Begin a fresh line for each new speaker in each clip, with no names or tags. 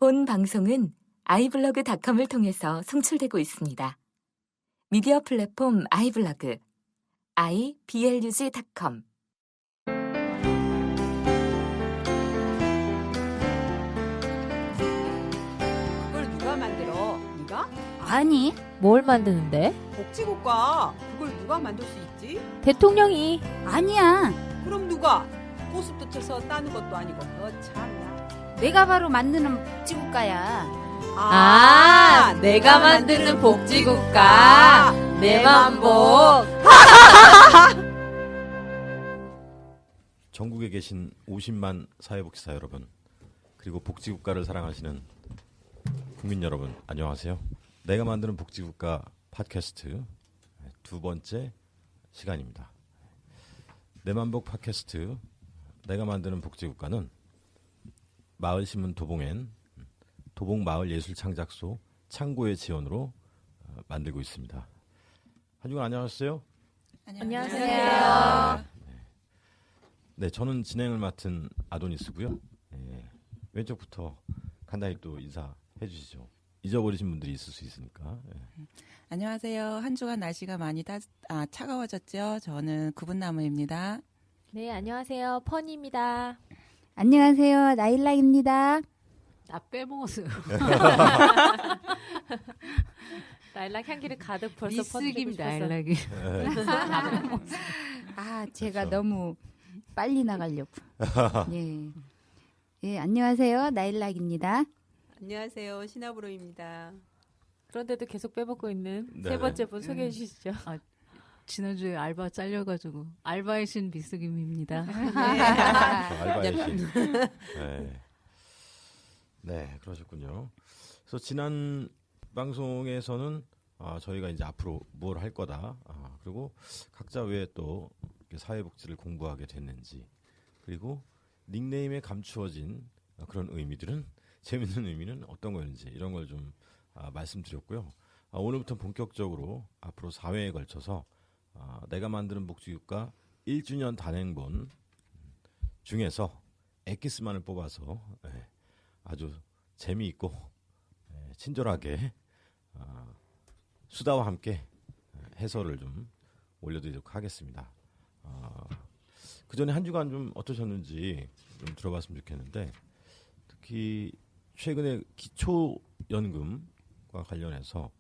본 방송은 아이블로그닷컴을 통해서 송출되고 있습니다. 미디어 플랫폼 아이블로그 iblog.com
그걸 누가 만들어? 네가?
아니, 뭘 만드는데?
복지국가. 그걸 누가 만들 수 있지?
대통령이.
아니야.
그럼 누가? 고습도 쳐서 따는 것도 아니고. 참나.
내가 바로 만드는 복지국가야.
내가 만드는 복지국가. 내 맘복.
전국에 계신 50만 사회복지사 여러분, 그리고 복지국가를 사랑하시는 국민 여러분, 안녕하세요. 내가 만드는 복지국가 팟캐스트 두 번째 시간입니다. 내 맘복 팟캐스트 내가 만드는 복지국가는 마을신문 도봉엔 도봉마을예술창작소 창고의 지원으로 만들고 있습니다. 한주간 안녕하세요.
안녕하세요.
네, 저는 진행을 맡은 아도니스고요. 왼쪽부터 간단히 또 인사해 주시죠. 잊어버리신 분들이 있을 수 있으니까.
안녕하세요. 한 주간 날씨가 많이 차가워졌죠. 저는 구분나무입니다.
네, 안녕하세요. 펀입니다.
안녕하세요. 나일락입니다.
나 빼먹었어요.
라일락 향기를 가득 벌써 퍼뜨리고
미스김
싶어서.
나일락이.
제가
그렇죠.
너무 빨리 나가려고. 예, 안녕하세요. 나일락입니다.
안녕하세요. 시나브로입니다.
그런데도 계속 빼먹고 있는
네.
세 번째 분 소개해 주시죠.
지난주에 알바 잘려가지고 알바의 신 미스김입니다.
알바의 신. 네, 그러셨군요. 그래서 지난 방송에서는 저희가 이제 앞으로 뭘 할 거다. 그리고 각자 왜 또 사회복지를 공부하게 됐는지, 그리고 닉네임에 감추어진 그런 의미들은 재밌는 의미는 어떤 거였는지 이런 걸 좀 말씀드렸고요. 오늘부터 본격적으로 앞으로 4회에 걸쳐서 내가 만드는 복지국가 1주년 단행본 중에서 엑기스만을 뽑아서 아주 재미있고 친절하게 수다와 함께 해설을 좀 올려드리도록 하겠습니다. 그 전에 한 주간 좀 어떠셨는지 좀 들어봤으면 좋겠는데, 특히 최근에 기초연금과 관련해서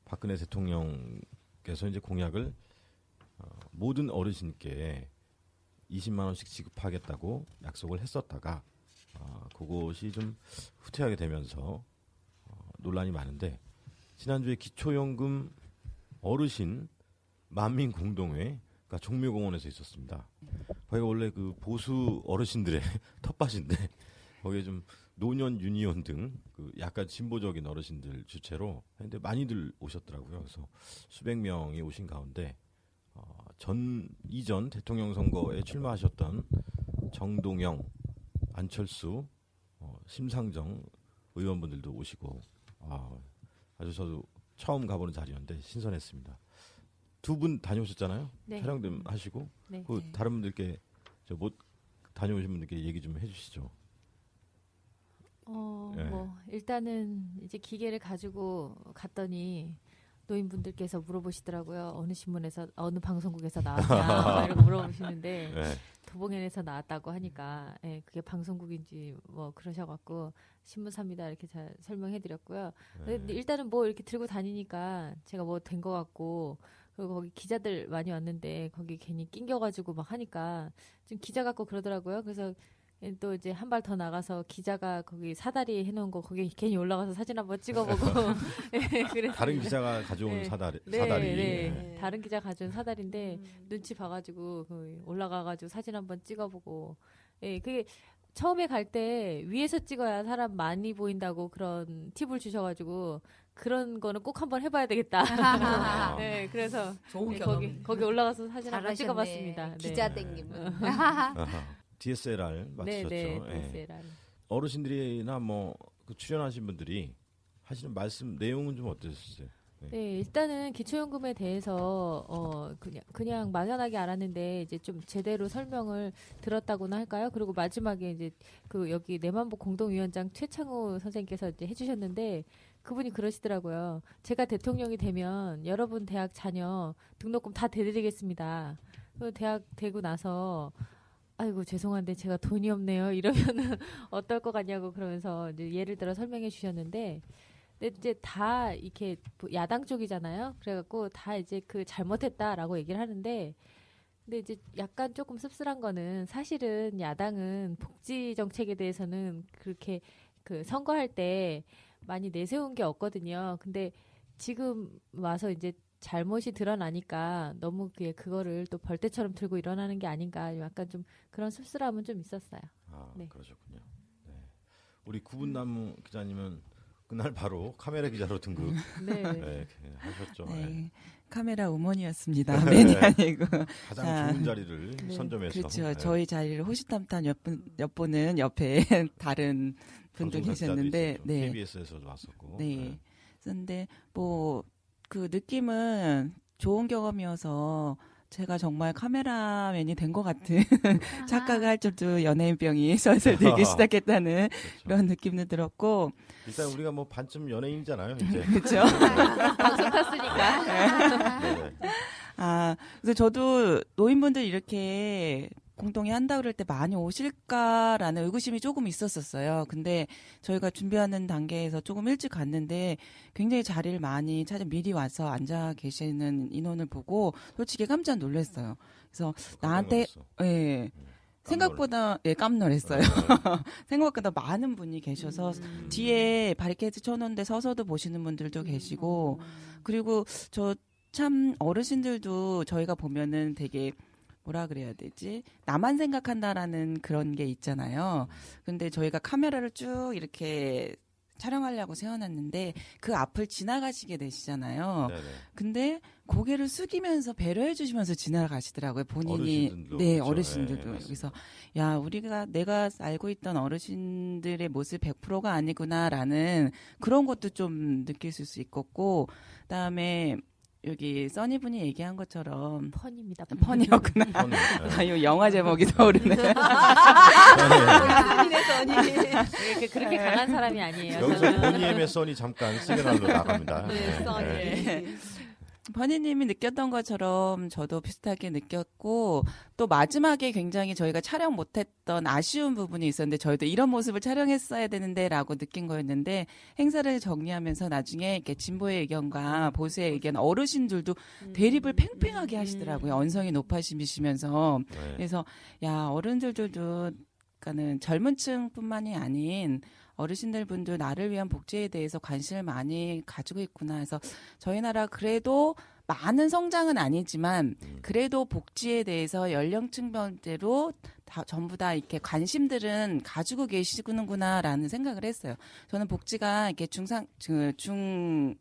박근혜 대통령께서 이제 공약을 모든 어르신께 20만 원씩 지급하겠다고 약속을 했었다가 그것이 좀 후퇴하게 되면서 논란이 많은데, 지난주에 기초연금 어르신 만민공동회가 종묘공원에서 있었습니다. 거기가 원래 그 보수 어르신들의 텃밭인데 거기에 좀 노년 유니온 등 그 약간 진보적인 어르신들 주체로 했는데 많이들 오셨더라고요. 그래서 수백 명이 오신 가운데 이전 대통령 선거에 출마하셨던 정동영, 안철수, 심상정 의원분들도 오시고 아주 저도 처음 가보는 자리였는데 신선했습니다. 두 분 다녀오셨잖아요.
네.
촬영도 하시고.
네.
다른 분들께 못 다녀오신 분들께 얘기 좀 해주시죠.
일단은 이제 기계를 가지고 갔더니 노인분들께서 물어보시더라고요. 어느 신문에서, 어느 방송국에서 나왔냐 이렇게 물어보시는데 도봉엔에서 나왔다고 하니까 그게 방송국인지 뭐 그러셔갖고 신문사입니다 이렇게 잘 설명해드렸고요. 근데 일단은 뭐 이렇게 들고 다니니까 제가 뭐 된 것 같고, 그리고 거기 기자들 많이 왔는데 거기 괜히 낑겨가지고 막 하니까 좀 기자 같고 그러더라고요. 그래서 또 이제 한 발 더 나가서 기자가 거기 사다리 해놓은 거 거기 괜히 올라가서 사진 한번 찍어보고
다른 기자가 가져온 사다리.
네. 다른 기자 가져온 사다리인데 눈치 봐가지고 올라가가지고 사진 한번 찍어보고, 그게 처음에 갈 때 위에서 찍어야 사람 많이 보인다고 그런 팁을 주셔가지고 그런 거는 꼭 한번 해봐야 되겠다. 네, 그래서
좋은
거기 올라가서 사진 한번
잘하셨네.
찍어봤습니다.
기자 땡김은.
DSLR 맞으셨죠?
네, DSLR.
어르신들이나 뭐 그 출연하신 분들이 하시는 말씀 내용은 좀 어떠셨어요?
네, 일단은 기초연금에 대해서 그냥 막연하게 알았는데 이제 좀 제대로 설명을 들었다고나 할까요? 그리고 마지막에 이제 그 여기 내만복 공동위원장 최창호 선생님께서 이제 해주셨는데 그분이 그러시더라고요. 제가 대통령이 되면 여러분 대학 자녀 등록금 다 대드리겠습니다. 그 대학 되고 나서 아이고 죄송한데 제가 돈이 없네요. 이러면은 어떨 것 같냐고 그러면서 이제 예를 들어 설명해 주셨는데. 근데 이제 다 이렇게 야당 쪽이잖아요. 그래갖고 다 이제 그 잘못했다라고 얘기를 하는데, 근데 이제 약간 조금 씁쓸한 거는 사실은 야당은 복지 정책에 대해서는 그렇게 그 선거할 때 많이 내세운 게 없거든요. 근데 지금 와서 이제 잘못이 드러나니까 너무 그거를 또 벌떼처럼 들고 일어나는 게 아닌가 약간 좀 그런 씁쓸함은 좀 있었어요.
아,
네.
그러셨군요. 네. 우리 구분나무 기자님은 그날 바로 카메라 기자로 등극
네.
네, 하셨죠.
네.
네.
카메라 우먼이었습니다. 맨이 아니고.
가장
자,
좋은 자리를
네.
선점해서
그렇죠.
네.
저희 자리를 호시탐탐 엿보는 옆에 다른 분도
방송
계셨는데,
있었죠.
네.
KBS에서도 왔었고.
네. 그런데 뭐 그 느낌은 좋은 경험이어서 제가 정말 카메라맨이 된 것 같은 착각을 할 줄도 연예인병이 슬슬 들기 시작했다는
그렇죠.
그런 느낌도 들었고,
일단 우리가 뭐 반쯤 연예인이잖아요, 이제.
그렇죠.
방송 탔으니까.
네.
아, 그래서 저도 노인분들 이렇게 공동회 한다 그럴 때 많이 오실까라는 의구심이 조금 있었었어요. 근데 저희가 준비하는 단계에서 조금 일찍 갔는데 굉장히 자리를 많이 찾아 미리 와서 앉아 계시는 인원을 보고 솔직히 깜짝 놀랐어요. 그래서 나한테 예. 생각보다 깜놀했어요. 생각보다 많은 분이 계셔서 뒤에 바리케이트 쳐놓은데 서서도 보시는 분들도 계시고, 그리고 저 참 어르신들도 저희가 보면은 되게 뭐라 그래야 되지? 나만 생각한다라는 그런 게 있잖아요. 근데 저희가 카메라를 쭉 이렇게 촬영하려고 세워놨는데 그 앞을 지나가시게 되시잖아요.
네네.
근데 고개를 숙이면서 배려해 주시면서 지나가시더라고요. 본인이.
어르신들도
네,
그렇죠.
어르신들도.
네,
그래서 야, 내가 알고 있던 어르신들의 모습 100%가 아니구나라는 그런 것도 좀 느낄 수 있었고, 그다음에 여기 써니분이 얘기한 것처럼
펀입니다.
펀이었구나.
저는,
아, 이 영화 제목이 떠오르네.
써니네 써니.
그렇게 강한 사람이 아니에요.
여기서
저는.
본이엠의 써니 잠깐 시그널로 나갑니다.
네, 써니.
네. 버니님이 느꼈던 것처럼 저도 비슷하게 느꼈고, 또 마지막에 굉장히 저희가 촬영 못했던 아쉬운 부분이 있었는데 저희도 이런 모습을 촬영했어야 되는데라고 느낀 거였는데, 행사를 정리하면서 나중에 이렇게 진보의 의견과 보수의 의견, 어르신들도 대립을 팽팽하게 하시더라고요. 언성이 높아지시면서.
네.
그래서 야, 어른들도 그러니까는 젊은 층뿐만이 아닌 어르신들 분들 나를 위한 복지에 대해서 관심을 많이 가지고 있구나 해서 저희 나라 그래도 많은 성장은 아니지만 그래도 복지에 대해서 연령층별대로 다 전부 다 이렇게 관심들은 가지고 계시는구나라는 생각을 했어요. 저는 복지가 이렇게 중년층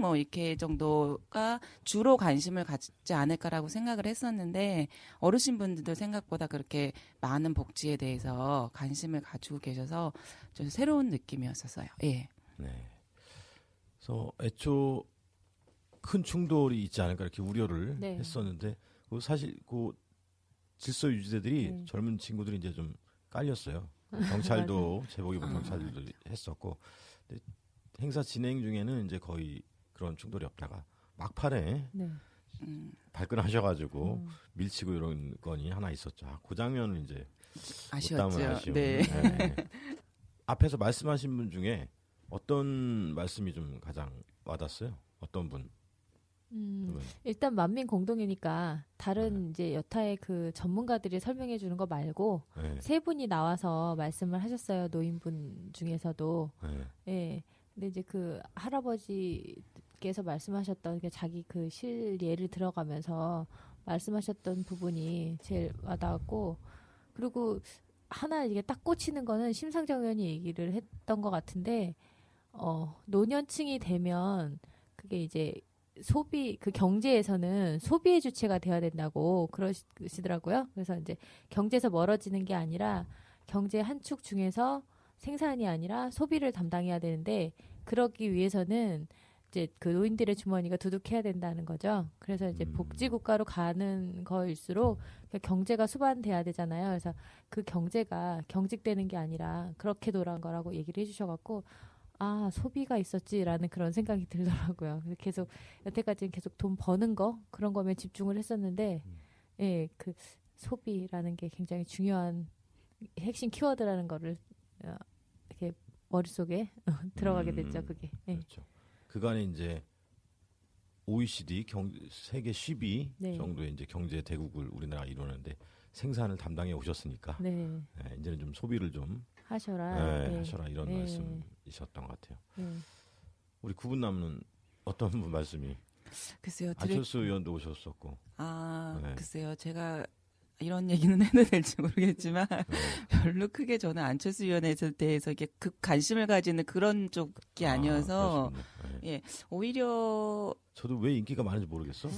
뭐 이렇게 정도가 주로 관심을 갖지 않을까라고 생각을 했었는데 어르신분들도 생각보다 그렇게 많은 복지에 대해서 관심을 가지고 계셔서 좀 새로운 느낌이었었어요. 예.
네. 그래서 애초 큰 충돌이 있지 않을까 이렇게 우려를
네.
했었는데 사실 그 질서 유지대들이
네.
젊은 친구들이 이제 좀 깔렸어요. 경찰도 제복 입은 경찰들도 했었고, 근데 행사 진행 중에는 이제 거의 그런 충돌이 없다가 막판에
네.
발끈하셔가지고 밀치고 이런 건이 하나 있었죠. 그 장면은 이제 못 담은
아쉬웠죠.
아쉬움.
네.
네. 앞에서 말씀하신 분 중에 어떤 말씀이 좀 가장 와닿았어요? 어떤 분? 그러면.
일단 만민 공동이니까 다른 이제 여타의 그 전문가들이 설명해 주는 거 말고
네.
세 분이 나와서 말씀을 하셨어요. 노인분 중에서도.
네.
예. 근데 이제 그 할아버지께서 말씀하셨던 게 자기 그 실예를 들어가면서 말씀하셨던 부분이 제일 와닿았고, 그리고 하나 이게 딱 꽂히는 거는 심상정 의원이 얘기를 했던 것 같은데, 노년층이 되면 그게 이제 그 경제에서는 소비의 주체가 되어야 된다고 그러시더라고요. 그래서 이제 경제에서 멀어지는 게 아니라 경제 한 축 중에서 생산이 아니라 소비를 담당해야 되는데, 그러기 위해서는 이제 그 노인들의 주머니가 두둑해야 된다는 거죠. 그래서 이제
음.
복지국가로 가는 거일수록 경제가 수반돼야 되잖아요. 그래서 그 경제가 경직되는 게 아니라 그렇게 돌아간 거라고 얘기를 해주셔갖고 아 소비가 있었지라는 그런 생각이 들더라고요. 그래서 계속 여태까지는 계속 돈 버는 거 그런 거면 집중을 했었는데 예, 그 소비라는 게 굉장히 중요한 핵심 키워드라는 거를 이렇게 머릿속에 들어가게 됐죠. 그게. 예.
그렇죠. 그간에 이제 OECD 세계 10위
네.
정도의 이제 경제 대국을 우리나라가 이루는데 생산을 담당해 오셨으니까
네.
네, 이제는 좀 소비를 좀
하셔라.
네,
네.
하셔라 이런
네.
말씀이셨던 것 같아요.
네.
우리 구분남은 어떤 분 말씀이
글쎄요.
안철수 의원도 오셨었고 네.
글쎄요. 제가 이런 얘기는 해도 될지 모르겠지만 별로 크게 저는 안철수 의원에 대해서 이게 극 관심을 가지는 그런 쪽이 아니어서
그러시군요. 네.
예, 오히려
저도 왜 인기가 많은지 모르겠어.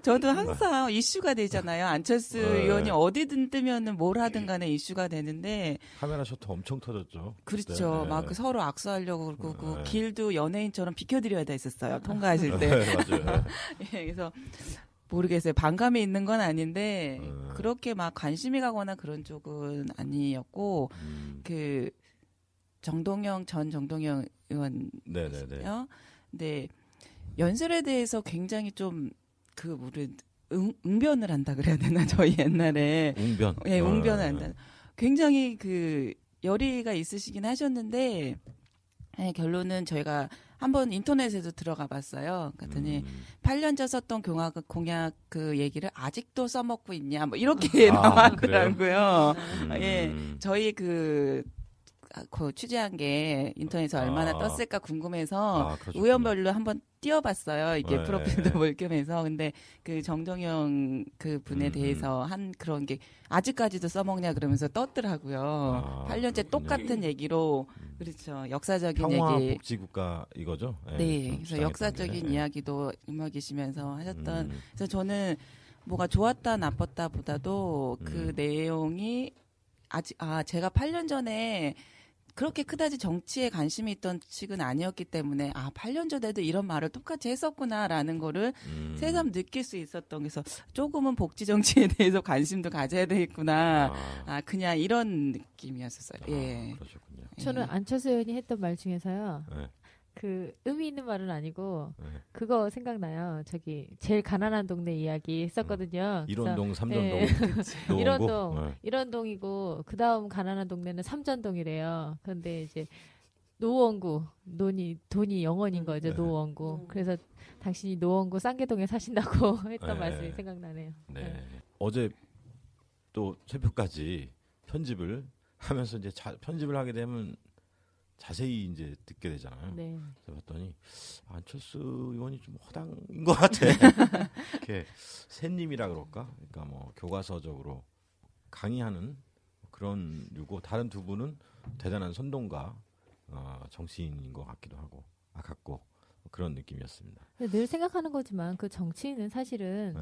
저도 항상 이슈가 되잖아요. 안철수
네.
의원이 어디든 뜨면은 뭘 하든 간에 이슈가 되는데
카메라 셔터 엄청 터졌죠.
그렇죠.
네.
막 그 서로 악수하려고 그러고
네.
길도 연예인처럼 비켜드려야 돼 있었어요. 통과하실 때.
네, 맞아요.
예, 그래서 모르겠어요. 반감이 있는 건 아닌데 그렇게 막 관심이 가거나 그런 쪽은 아니었고 그 정동영 전 정동영 의원
네네네.
근데 연설에 대해서 굉장히 좀 그 우리 응변을 한다 그래야 되나 저희 옛날에
웅변.
예, 웅변을 한다. 굉장히 그 열의가 있으시긴 하셨는데 예, 결론은 저희가 한번 인터넷에도 들어가 봤어요. 그랬더니 8년 전 썼던 공약 그 얘기를 아직도 써먹고 있냐 뭐 이렇게 나왔더라고요. 예, 저희 그 취재한 게 인터넷에 얼마나 떴을까 궁금해서 우연별로 한번 띄워봤어요. 이게
네.
프로필도 볼 겸해서. 근데 그 정동영 그 분에 대해서 한 그런 게 아직까지도 써먹냐 그러면서 떴더라고요. 8년째 똑같은 얘기로 그렇죠. 역사적인
평화
얘기.
복지국가 이거죠.
네. 그래서 역사적인 이야기도 음악이시면서 하셨던. 그래서 저는 뭐가 좋았다 나빴다 보다도 그 내용이 제가 8년 전에 그렇게 그다지 정치에 관심이 있던 측은 아니었기 때문에 8년 전에도 이런 말을 똑같이 했었구나라는 거를 새삼 느낄 수 있었던 그래서 조금은 복지 정치에 대해서 관심도 가져야 되겠구나. 그냥 이런 느낌이었었어요. 예.
그러셨군요.
저는 안철수 의원이 했던 말 중에서요.
네.
그 의미 있는 말은 아니고
네.
그거 생각나요. 저기 제일 가난한 동네 이야기 했었거든요.
일원동, 삼전동,
네.
노원구.
일원동이고 그 다음 가난한 동네는 삼전동이래요. 그런데 이제 노원구 돈이 영원인 거죠. 노원구. 그래서 당신이 노원구 쌍계동에 사신다고 했던 말씀이 생각나네요.
네. 어제 또 새벽까지 편집을 하면서 이제 편집을 하게 되면 자세히 이제 듣게 되잖아요.
네.
그래서 봤더니 안철수 의원이 좀 허당인 것 같아. 이렇게 샌님이라 그럴까? 그러니까 뭐 교과서적으로 강의하는 그런 류고 다른 두 분은 대단한 선동가 정치인인 것 같기도 하고 같고 그런 느낌이었습니다.
늘 생각하는 거지만 그 정치인은 사실은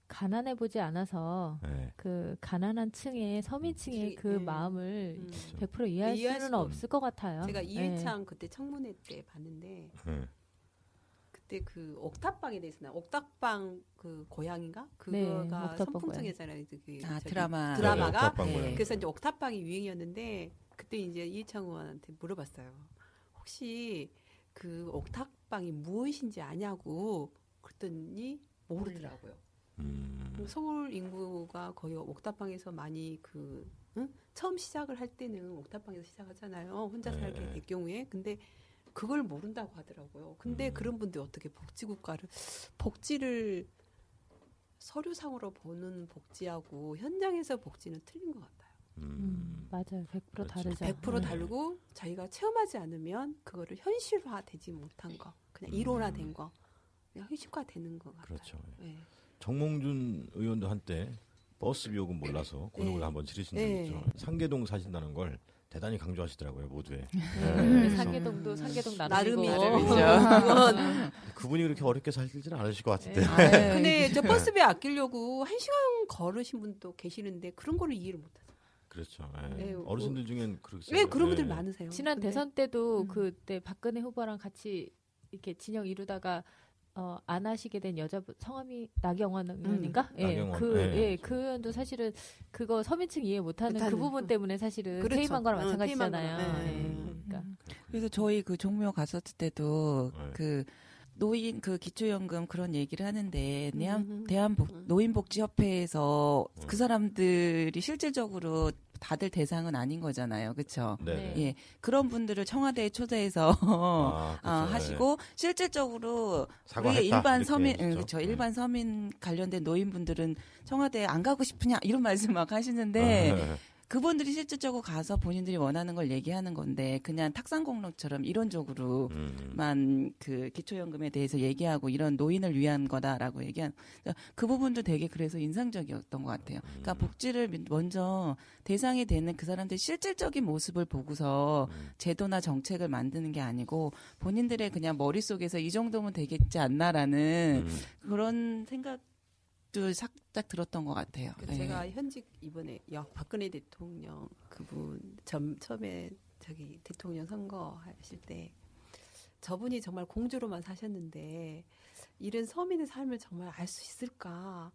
가난해 보지 않아서 그 가난한 층의 서민층의 그 마음을 100% 이해할 수는 없을 것 같아요.
제가 이회창 그때 청문회 때 봤는데 그때 그 옥탑방에 대해서 옥탑방 그 고향인가 그거가 선풍적이잖아요. 드라마가 그래서 이제 옥탑방이 유행이었는데 그때 이제 이회창 의원한테 물어봤어요. 혹시 그 옥탑방이 무엇인지 아냐고 그랬더니 모르더라고요. 서울 인구가 거의 옥탑방에서 많이 처음 시작을 할 때는 옥탑방에서 시작하잖아요. 혼자 살게 될 경우에. 근데 그걸 모른다고 하더라고요. 근데 그런 분들이 어떻게 복지를 서류상으로 보는 복지하고 현장에서 복지는 틀린 것 같아요.
맞아요. 100%
그렇죠.
다르죠.
100% 다르고 자기가 체험하지 않으면 그거를 현실화되지 못한 거, 그냥 이론화된 거, 그냥 현실화되는 것 같아요.
그렇죠.
네.
정몽준 의원도 한때 버스 비용은 몰라서 곤혹을 한번 치르신 적이 있죠. 상계동 사신다는 걸 대단히 강조하시더라고요, 모두에.
상계동도 상계동
나름이죠.
그분이 그렇게 어렵게 살지는 않으실 것 같은데.
근데 저 버스비 아끼려고 1시간 걸으신 분도 계시는데 그런 거를 이해를 못하죠.
그렇죠. 어르신들 중엔 그렇죠.
왜 그런 분들 많으세요?
지난 대선 때도 그때 박근혜 후보랑 같이 이렇게 진영 이루다가 안 하시게 된 여자분 성함이 나경원 의원인가?
나경원.
그 의원도 사실은 그거 서민층 이해 못하는 그 부분 때문에 사실은
그렇죠.
퇴임한 거랑 마찬가지잖아요.
퇴임한
그러니까.
그래서 저희 그 종묘 갔었을 때도 그 노인 그 기초연금 그런 얘기를 하는데 노인복지협회에서 그 사람들이 실질적으로 다들 대상은 아닌 거잖아요, 그렇죠?
네.
예, 그런 분들을 청와대에 초대해서
그렇죠.
하시고 실질적으로
사과했다,
우리 일반
이렇게
서민,
해주죠.
그렇죠, 일반 서민 관련된 노인분들은 청와대에 안 가고 싶으냐 이런 말씀 막 하시는데. 그분들이 실질적으로 가서 본인들이 원하는 걸 얘기하는 건데 그냥 탁상공론처럼 이론적으로만 그 기초연금에 대해서 얘기하고 이런 노인을 위한 거다라고 얘기한 그 부분도 되게 그래서 인상적이었던 것 같아요. 그러니까 복지를 먼저 대상이 되는 그 사람들의 실질적인 모습을 보고서 제도나 정책을 만드는 게 아니고 본인들의 그냥 머릿속에서 이 정도면 되겠지 않나라는 그런 생각 도 살짝 들었던 것 같아요.
제가 현직 이번에 박근혜 대통령 그분 처음에 저기 대통령 선거 하실 때 저분이 정말 공주로만 사셨는데 이런 서민의 삶을 정말 알 수 있을까?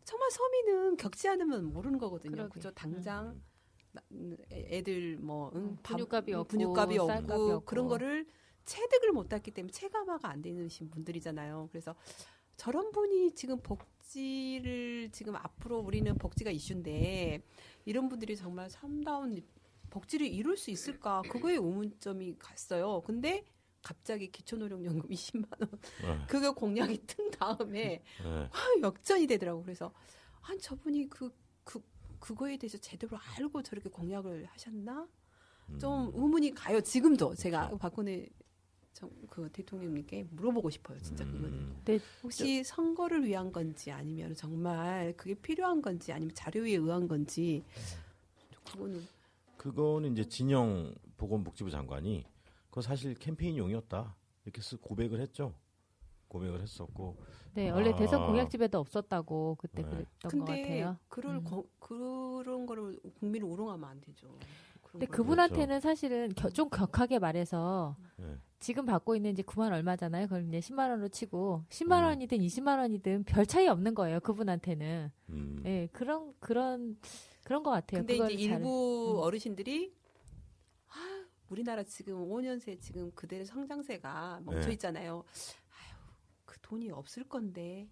정말 서민은 겪지 않으면 모르는 거거든요. 그죠? 당장 애들 뭐
분유값이 없고
분유값이
쌀값이
없고 그런 거를 체득을 못했기 때문에 체감화가 안 되는 분들이잖아요. 그래서 저런 분이 지금 복지를 지금 앞으로 우리는 복지가 이슈인데 이런 분들이 정말 참다운 복지를 이룰 수 있을까? 그거에 의문점이 갔어요. 근데 갑자기 기초노령연금 20만 원 그거 공약이 뜬 다음에 역전이 되더라고. 그래서 저분이 그거에 대해서 제대로 알고 저렇게 공약을 하셨나? 좀 의문이 가요. 지금도 제가 박근혜 그 대통령님께 물어보고 싶어요. 진짜 그거는. 혹시 선거를 위한 건지 아니면 정말 그게 필요한 건지 아니면 자료에 의한 건지
그거는 이제 진영 보건복지부 장관이 그거 사실 캠페인용이었다 이렇게 고백을 했죠. 고백을 했었고.
네, 원래 대선 공약집에도 없었다고 그때 그랬던 것
근데
같아요.
그런 거를 국민을 우롱하면 안 되죠.
근데 그분한테는 사실은 좀 격하게 말해서 지금 받고 있는 이제 9만 얼마잖아요. 그걸 이제 10만 원으로 치고 10만 원이든 20만 원이든 별 차이 없는 거예요. 그분한테는. 네, 그런 것 같아요.
근데 이제 일부 어르신들이 우리나라 지금 5년새 지금 그대로 성장세가 멈춰 있잖아요. 그 돈이 없을 건데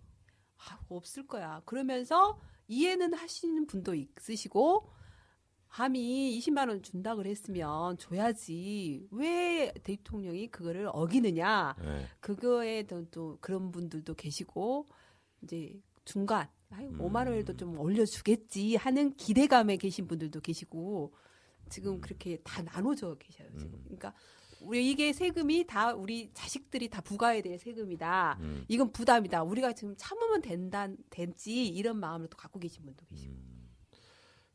없을 거야. 그러면서 이해는 하시는 분도 있으시고 함이 20만 원 준다 그랬으면 줘야지. 왜 대통령이 그거를 어기느냐. 그거에 또 그런 분들도 계시고 이제 중간 5만 원에도 좀 올려주겠지 하는 기대감에 계신 분들도 계시고 지금 그렇게 다 나눠져 계셔요. 지금. 그러니까 이게 세금이 다 우리 자식들이 다 부과해야 될 세금이다. 이건 부담이다. 우리가 지금 참으면 된지 이런 마음을 또 갖고 계신 분도 계시고.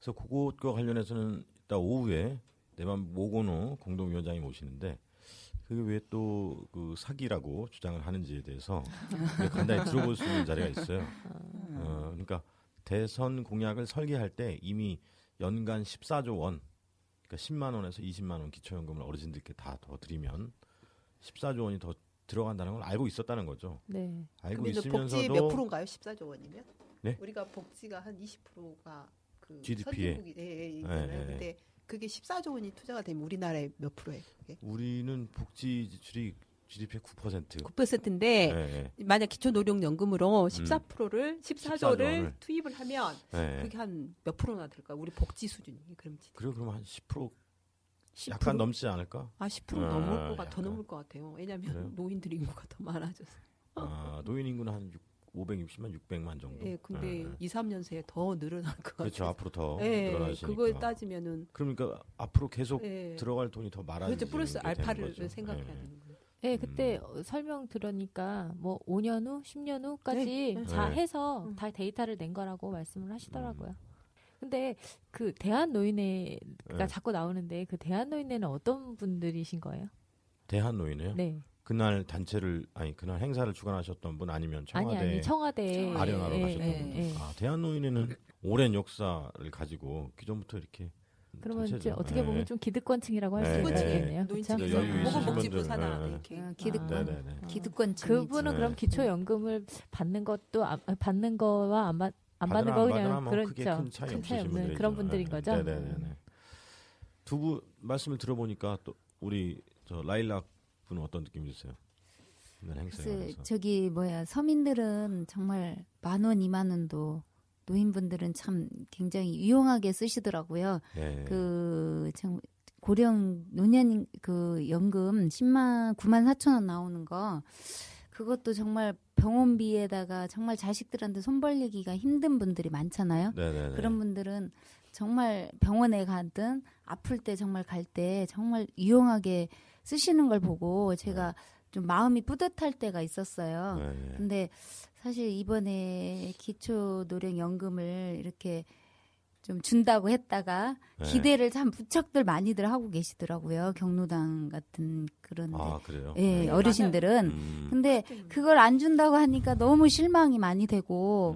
그래서 그것과 관련해서는 이따 오후에 내맘 모건호 공동위원장이 모시는데 그게 왜 또 그 사기라고 주장을 하는지에 대해서 간단히 들어볼 수 있는 자리가 있어요. 그러니까 대선 공약을 설계할 때 이미 연간 14조 원, 그러니까 10만 원에서 20만 원 기초연금을 어르신들께 다 더 드리면 14조 원이 더 들어간다는 걸 알고 있었다는 거죠.
네.
알고
근데
있으면서도
복지 몇 프로인가요? 14조 원이면?
네?
우리가 복지가 한 20%가 그
GDP에.
선진국이 있잖아요. 근데 그게 14조 원이 투자가 되면 우리나라의 몇 프로예요? 그게?
우리는 복지 지출이 GDP의 9%.
9%인데 만약 기초노령연금으로 14%를 14조를 투입을 하면 그게 한 몇 프로나 될까? 우리 복지 수준이 그럼
그럼 한 10% 약간 넘지 않을까?
10% 넘을 것 같아. 더 넘을 것 같아요. 왜냐하면 노인들 인구가 더 많아져서.
노인 인구는 한 560만, 600만 정도.
네, 근데 2, 3년 새에 더 늘어날 것 같아요.
그렇죠. 앞으로 더 늘어나시니까.
그거에 따지면은
그러니까 앞으로 계속 들어갈 돈이 더 많아지는
그렇죠. 플러스 알파를
거죠.
생각해야 되는 거예요.
네, 그때 설명 들으니까 뭐 5년 후, 10년 후까지 다 해서 다 데이터를 낸 거라고 말씀을 하시더라고요. 근데 그 대한노인회가 자꾸 나오는데 그 대한노인회는 어떤 분들이신 거예요?
대한노인회요?
네.
그날 그날 행사를 주관하셨던 분 아니면 청와대
청와대에
아련하러 가셨던 분. 대한노인회는 오랜 역사를 가지고 기존부터 이렇게
그러면 이제
전체죠.
어떻게 보면 좀 기득권층이라고 할 수
네.
있겠네요.
노인층
그렇죠?
여유
목은
있으신
먹지
분들,
사나
네.
이렇게
기득권,
네네네.
기득권층이지.
그분은
네.
그럼 기초연금을 받는 것도 받는 거와 안 받는
받으나
거
안
그냥
받으나 뭐 크게
그렇죠.
큰 차이
큰
없으신
없는
분들이죠.
그런 분들인 거죠.
네네네. 두 분 말씀을 들어보니까 또 우리 저 라일락 분은 어떤 느낌이 드세요? 이번 행사에
글쎄,
관해서.
저기 서민들은 정말 10,000원, 20,000원도 노인분들은 참 굉장히 유용하게 쓰시더라고요.
네.
참 고령 노년 연금 94,000원 나오는 거 그것도 정말 병원비에다가 정말 자식들한테 손 벌리기가 힘든 분들이 많잖아요.
네네네.
그런 분들은 정말 병원에 가든 아플 때 정말 갈 때 정말 유용하게 쓰시는 걸 보고 제가 좀 마음이 뿌듯할 때가 있었어요.
네.
근데 사실 이번에 기초노령연금을 이렇게 좀 준다고 했다가
네.
기대를 참 무척들 많이들 하고 계시더라고요. 경로당 같은 그런
아 그래요?
예,
네.
어르신들은. 근데 그걸 안 준다고 하니까 너무 실망이 많이 되고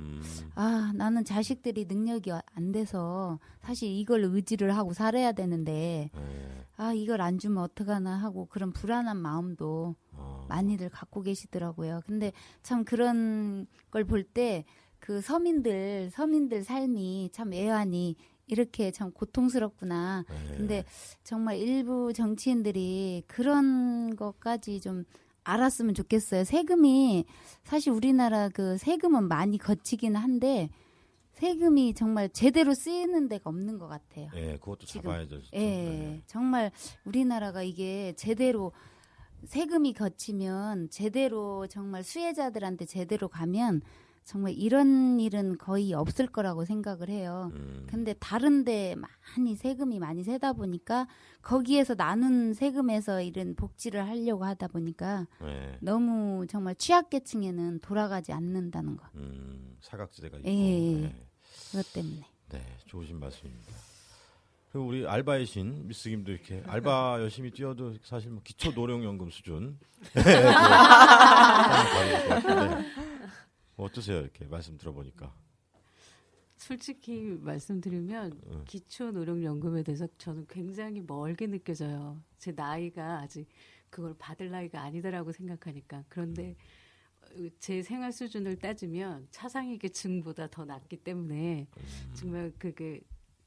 아, 나는 자식들이 능력이 안 돼서 사실 이걸 의지를 하고 살아야 되는데
네.
아, 이걸 안 주면 어떡하나 하고 그런 불안한 마음도 많이들 갖고 계시더라고요. 근데 참 그런 걸 볼 때 그 서민들 삶이 참 애환이 이렇게 참 고통스럽구나.
네.
근데 정말 일부 정치인들이 그런 것까지 좀 알았으면 좋겠어요. 세금이 사실 우리나라 그 세금은 많이 거치긴 한데 세금이 정말 제대로 쓰이는 데가 없는 것 같아요.
예, 그것도
지금.
잡아야죠. 진짜.
예,
네.
정말 우리나라가 이게 제대로 세금이 거치면 제대로 정말 수혜자들한테 제대로 가면 정말 이런 일은 거의 없을 거라고 생각을 해요. 근데 다른데 세금이 많이 세다 보니까 거기에서 나눈 세금에서 이런 복지를 하려고 하다 보니까
네.
너무 정말 취약계층에는 돌아가지 않는다는 거.
사각지대가 있고.
예.
네.
그것 때문에.
네, 좋으신 말씀입니다. 그리고 우리 알바의 신 미스김도 이렇게 알바 열심히 뛰어도 사실 뭐 기초 노령연금 수준. 어떠세요? 이렇게 말씀 들어보니까.
솔직히 말씀드리면 기초노령연금에 대해서 저는 굉장히 멀게 느껴져요. 제 나이가 아직 그걸 받을 나이가 아니다라고 생각하니까. 그런데 제 생활 수준을 따지면 차상위 계층보다 더 낮기 때문에 정말 그게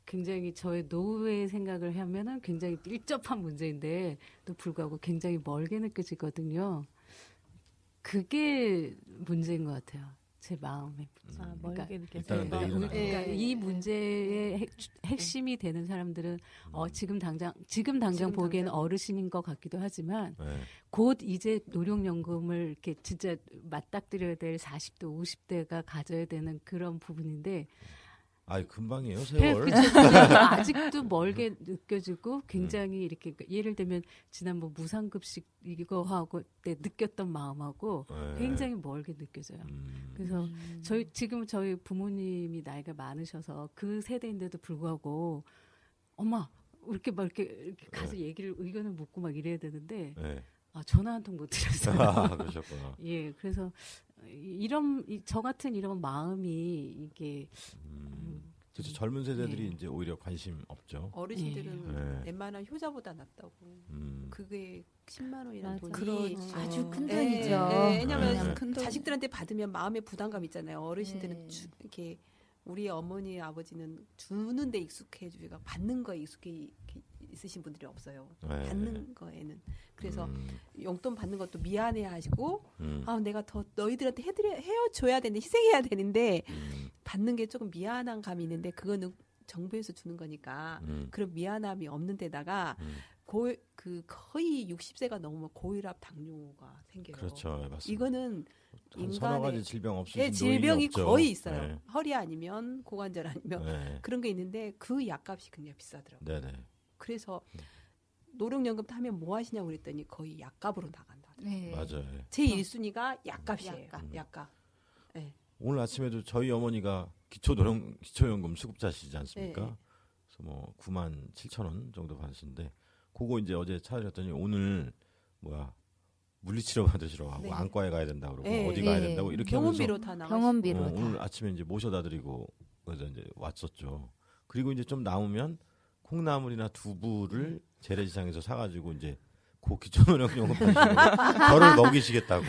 굉장히 저의 노후의 생각을 하면은 굉장히 일접한 문제인데도 불구하고 굉장히 멀게 느껴지거든요. 그게 문제인 것 같아요. 제 마음에.
멀게 느껴져요.
일단은 내일은
그러니까 이 문제의 핵심이 되는 사람들은 지금 당장 보기에는 어르신인 것 같기도 하지만
네.
곧 이제 노령연금을 이렇게 진짜 맞닥뜨려야 될 40대, 50대가 가져야 되는 그런 부분인데
아이 금방이에요 세월.
아직도 멀게 느껴지고 굉장히 이렇게 예를 들면 지난번 무상급식 이거 하고 때 느꼈던 마음하고
네.
굉장히 멀게 느껴져요. 그래서 저희 부모님이 나이가 많으셔서 그 세대인데도 불구하고 엄마 이렇게 가서 얘기를 의견을 묻고 막 이래야 되는데
네.
전화 한 통 못 드렸어요.
아, 그러셨구나.
예, 그래서 저 같은 이런 마음이 이게
그렇죠. 젊은 세대들이 이제 오히려 관심 없죠.
어르신들은
네.
웬만한 효자보다 낫다고. 그게 10만 원이라는 돈이
그렇죠. 아주 큰
예,
돈이죠.
예, 왜냐하면
큰 돈.
자식들한테 받으면 마음의 부담감 있잖아요. 어르신들은 이렇게 우리 어머니 아버지는 주는 데 익숙해지고 받는 거에 익숙해 있으신 분들이 없어요.
네.
받는 거에는. 그래서 용돈 받는 것도 미안해하시고 내가 더 너희들한테 헤어줘야 되는데 희생해야 되는데 받는 게 조금 미안한 감이 있는데 그거는 정부에서 주는 거니까 그런 미안함이 없는 데다가 거의 60세가 넘으면 고혈압, 당뇨가 생겨요.
그렇죠, 맞습니다.
이거는
한 서너 가지 질병 없으신
질병이
노인이 없죠.
거의 있어요.
네.
허리 아니면 고관절 아니면
네.
그런 게 있는데 그 약값이 굉장히 비싸더라고요.
네네.
그래서 노령연금 타면 뭐 하시냐고 그랬더니 거의 약값으로 나간다.
네.
맞아요.
제 1순위가 약값이에요. 약값. 네.
오늘 아침에도 저희 어머니가 기초연금 수급자시지 않습니까?
네.
그래서 뭐 97,000원 정도 받으시는데 그거 이제 어제 찾아봤더니 오늘 물리치료 받으시러 가고
네.
안과에 가야 된다고 그러고
네.
어디 가야
네.
된다고 이렇게
병원비로
하면서
다 나가시고.
병원비로 다.
오늘 아침에 이제 모셔다 드리고 그래서 이제 왔었죠. 그리고 이제 좀 남으면 콩나물이나 두부를 재래시장에서 사가지고 이제 그 기초노령용금 저를 먹이시겠다고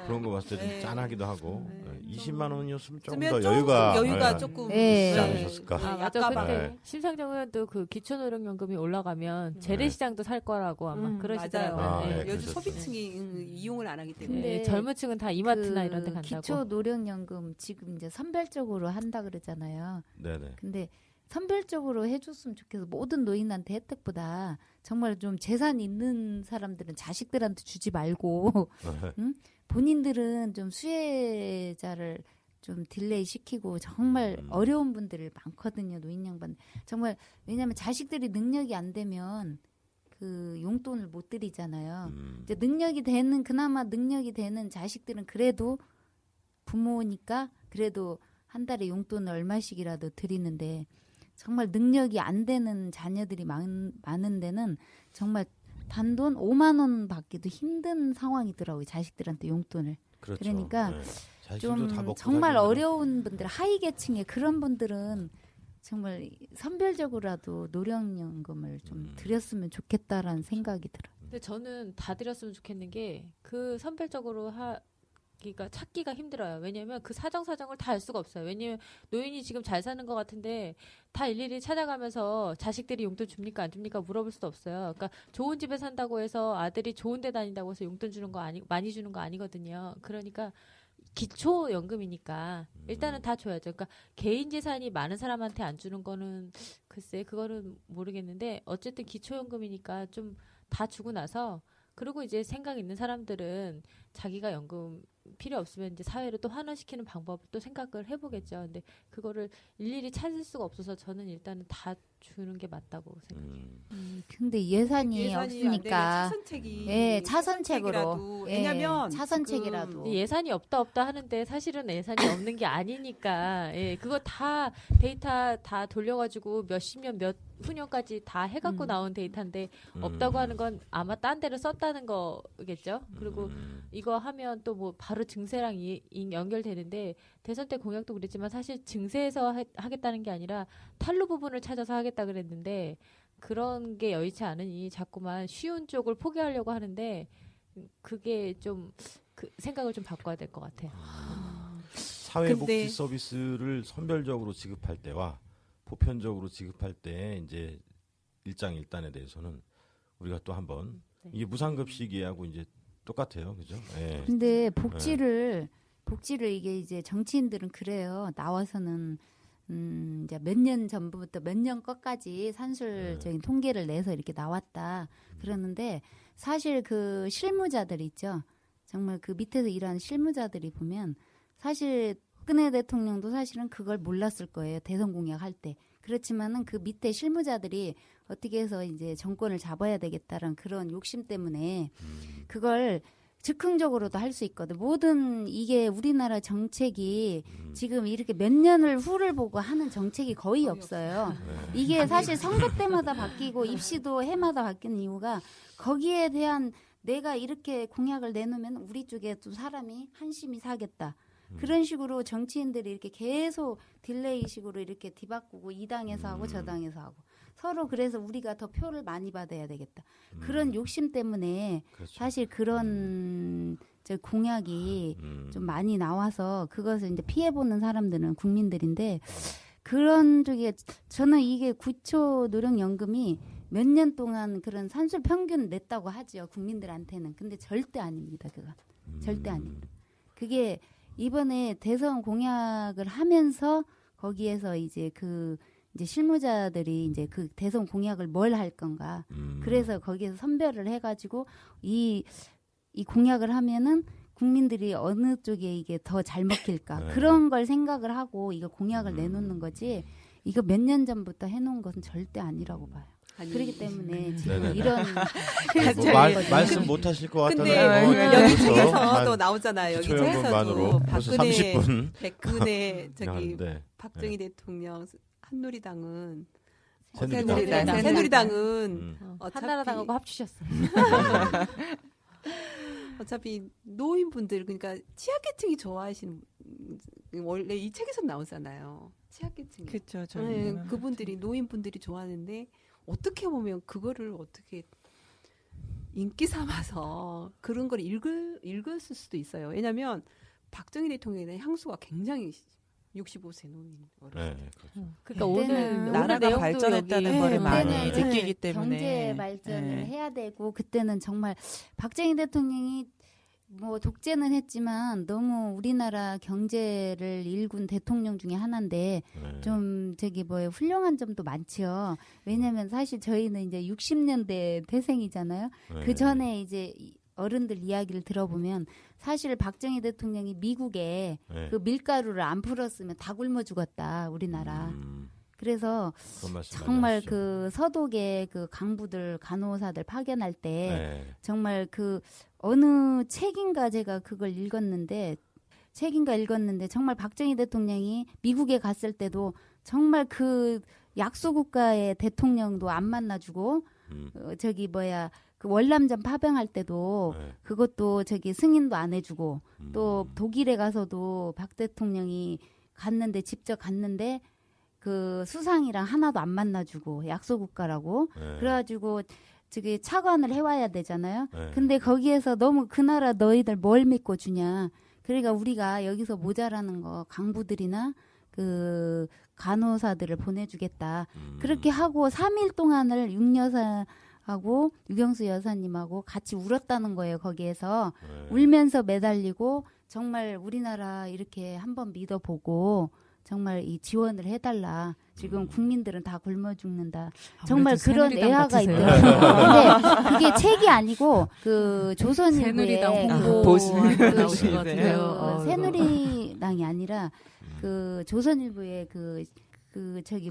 그런 거 봤을 때 좀 짠하기도 하고 20만 원이었으면 조금 더 여유가
조금
있지 않으셨을까.
맞아. 근데 심상정 의원도 그 기초노령연금이 올라가면 재래시장도 살 거라고 아마 그러시더라고요.
요즘 소비층이 이용을 안 하기 때문에.
근데 젊은 층은 다 이마트나 이런 데 간다고.
기초노령연금 지금 이제 선별적으로 한다 그러잖아요.
네네.
근데 선별적으로 해줬으면 좋겠어. 모든 노인한테 혜택보다 정말 좀 재산 있는 사람들은 자식들한테 주지 말고 응? 본인들은 좀 수혜자를 좀 딜레이 시키고 정말 어려운 분들이 많거든요. 노인 양반. 정말 왜냐하면 자식들이 능력이 안 되면 그 용돈을 못 드리잖아요. 이제 그나마 능력이 되는 자식들은 그래도 부모니까 그래도 한 달에 용돈을 얼마씩이라도 드리는데 정말 능력이 안 되는 자녀들이 많은 데는 정말 단돈 5만 원 받기도 힘든 상황이더라고요. 자식들한테 용돈을.
그렇죠.
그러니까
네.
좀 정말 어려운 분들, 하위 계층의 그런 분들은 정말 선별적으로라도 노령연금을 좀 드렸으면 좋겠다라는 생각이 들어요.
근데 저는 다 드렸으면 좋겠는 게 그 선별적으로 찾기가 힘들어요. 왜냐하면 그 사정을 다 알 수가 없어요. 왜냐하면 노인이 지금 잘 사는 것 같은데 다 일일이 찾아가면서 자식들이 용돈 줍니까 안 줍니까 물어볼 수도 없어요. 그러니까 좋은 집에 산다고 해서 아들이 좋은 데 다닌다고 해서 용돈 주는 거 많이 주는 거 아니거든요. 그러니까 기초연금이니까 일단은 다 줘야죠. 그러니까 개인 재산이 많은 사람한테 안 주는 거는 글쎄 그거는 모르겠는데 어쨌든 기초연금이니까 좀 다 주고 나서 그리고 이제 생각 있는 사람들은 자기가 연금 필요 없으면 이제 사회를 또 환원시키는 방법을 또 생각을 해보겠죠. 근데 그거를 일일이 찾을 수가 없어서 저는 일단은 다 주는 게 맞다고 생각해요.
근데 예산이 없으니까 차선책으로
왜냐면
차선책이라도
예산이 없다 하는데 사실은 예산이 없는 게 아니니까 그거 다 데이터 다 돌려가지고 몇십 년 몇 후년까지 다 해갖고 나온 데이터인데 없다고 하는 건 아마 딴 데를 썼다는 거겠죠. 그리고 이거 하면 또 뭐 바로 증세랑 연결되는데 대선 때 공약도 그랬지만 사실 증세에서 하겠다는 게 아니라 탈루 부분을 찾아서 하겠다 그랬는데 그런 게 여의치 않으니 자꾸만 쉬운 쪽을 포기하려고 하는데 그게 좀 그 생각을 좀 바꿔야 될 것 같아요.
사회복지 서비스를 선별적으로 지급할 때와 보편적으로 지급할 때 이제 일장일단에 대해서는 우리가 또 한번 이게 무상급식이하고 이제 똑같아요, 그죠? 예.
근데 복지를 이게 이제 정치인들은 그래요. 나와서는 이제 몇 년 전부터 몇 년 것까지 산술적인 통계를 내서 이렇게 나왔다. 그러는데 사실 그 실무자들 있죠. 정말 그 밑에서 일하는 실무자들이 보면 사실 박근혜 대통령도 사실은 그걸 몰랐을 거예요. 대선 공약할 때. 그렇지만은 그 밑에 실무자들이 어떻게 해서 이제 정권을 잡아야 되겠다라는 그런 욕심 때문에 그걸 즉흥적으로도 할 수 있거든. 모든 이게 우리나라 정책이 지금 이렇게 몇 년을 후를 보고 하는 정책이 거의 없어요. 이게 사실 선거 때마다 바뀌고 입시도 해마다 바뀌는 이유가 거기에 대한 내가 이렇게 공약을 내놓으면 우리 쪽에 또 사람이 한심히 사겠다. 그런 식으로 정치인들이 이렇게 계속 딜레이식으로 이렇게 뒤바꾸고 이 당에서 하고 저 당에서 하고 서로 그래서 우리가 더 표를 많이 받아야 되겠다. 그런 욕심 때문에
그렇죠.
사실 그런 공약이 좀 많이 나와서 그것을 이제 피해보는 사람들은 국민들인데 그런 쪽에 저는 이게 기초 노령연금이 몇 년 동안 그런 산술 평균 냈다고 하죠. 국민들한테는. 근데 절대 아닙니다. 그거. 절대 아닙니다. 그게 이번에 대선 공약을 하면서 거기에서 이제 이제 실무자들이 이제 그 대선 공약을 뭘 할 건가. 그래서 거기에서 선별을 해가지고 이 공약을 하면은 국민들이 어느 쪽에 이게 더 잘 먹힐까. 그런 걸 생각을 하고 이거 공약을 내놓는 거지. 이거 몇 년 전부터 해놓은 것은 절대 아니라고 봐요. 그렇기 때문에 지금 이런
말씀 못 하실 것
근데
같은데
여기 중에서도 나오잖아요. 여기 중에서도 박근혜 박정희 대통령 한누리당은 새누리당은
한나라당하고 합치셨어요.
어차피 노인분들 그러니까 취약계층이 좋아하시는 원래 이 책에서 나오잖아요. 취약계층.
그렇죠.
그분들이 노인분들이 좋아하는데 어떻게 보면 그거를 어떻게 인기 삼아서 그런 걸 읽었을 수도 있어요. 왜냐하면 박정희 대통령에 대한 향수가 굉장히 65세 노인 어르신.
네, 그렇죠.
그러니까
그때는
오늘
나라가
내용도
발전했다는
여기
거를 많이
그때는
느끼기 때문에
경제 발전을
네.
해야 되고 그때는 정말 박정희 대통령이 뭐 독재는 했지만 너무 우리나라 경제를 일군 대통령 중에 하나인데
네.
좀 훌륭한 점도 많죠. 왜냐하면 사실 저희는 이제 60년대 태생이잖아요.
네.
그 전에 이제 어른들 이야기를 들어보면 사실 박정희 대통령이 미국에
네.
그 밀가루를 안 풀었으면 다 굶어 죽었다 우리나라. 그래서
그런 말씀 많이
정말
하시죠.
그 서독의 그 강부들 간호사들 파견할 때
네.
정말 그 어느 책인가 제가 그걸 읽었는데 정말 박정희 대통령이 미국에 갔을 때도 정말 그 약소국가의 대통령도 안 만나주고 그 월남전 파병할 때도
네.
그것도 승인도 안 해주고 또
음.
독일에 가서도 박 대통령이 직접 갔는데 그 수상이랑 하나도 안 만나주고 약소국가라고
네.
그래가지고 차관을 해와야 되잖아요.
네.
근데 거기에서 너무 그 나라 너희들 뭘 믿고 주냐. 그러니까 우리가 여기서 모자라는 거 강부들이나 그 간호사들을 보내주겠다. 그렇게 하고 3일 동안을 육여사하고 유경수 여사님하고 같이 울었다는 거예요. 거기에서
네.
울면서 매달리고 정말 우리나라 이렇게 한번 믿어보고 정말 이 지원을 해달라. 지금 국민들은 다 굶어 죽는다. 정말 그런 애화가 있더라고요. 근데 그게 책이 아니고 그 조선일보에
나오신 것 같아요.
새누리당이 아니라 그 조선일보에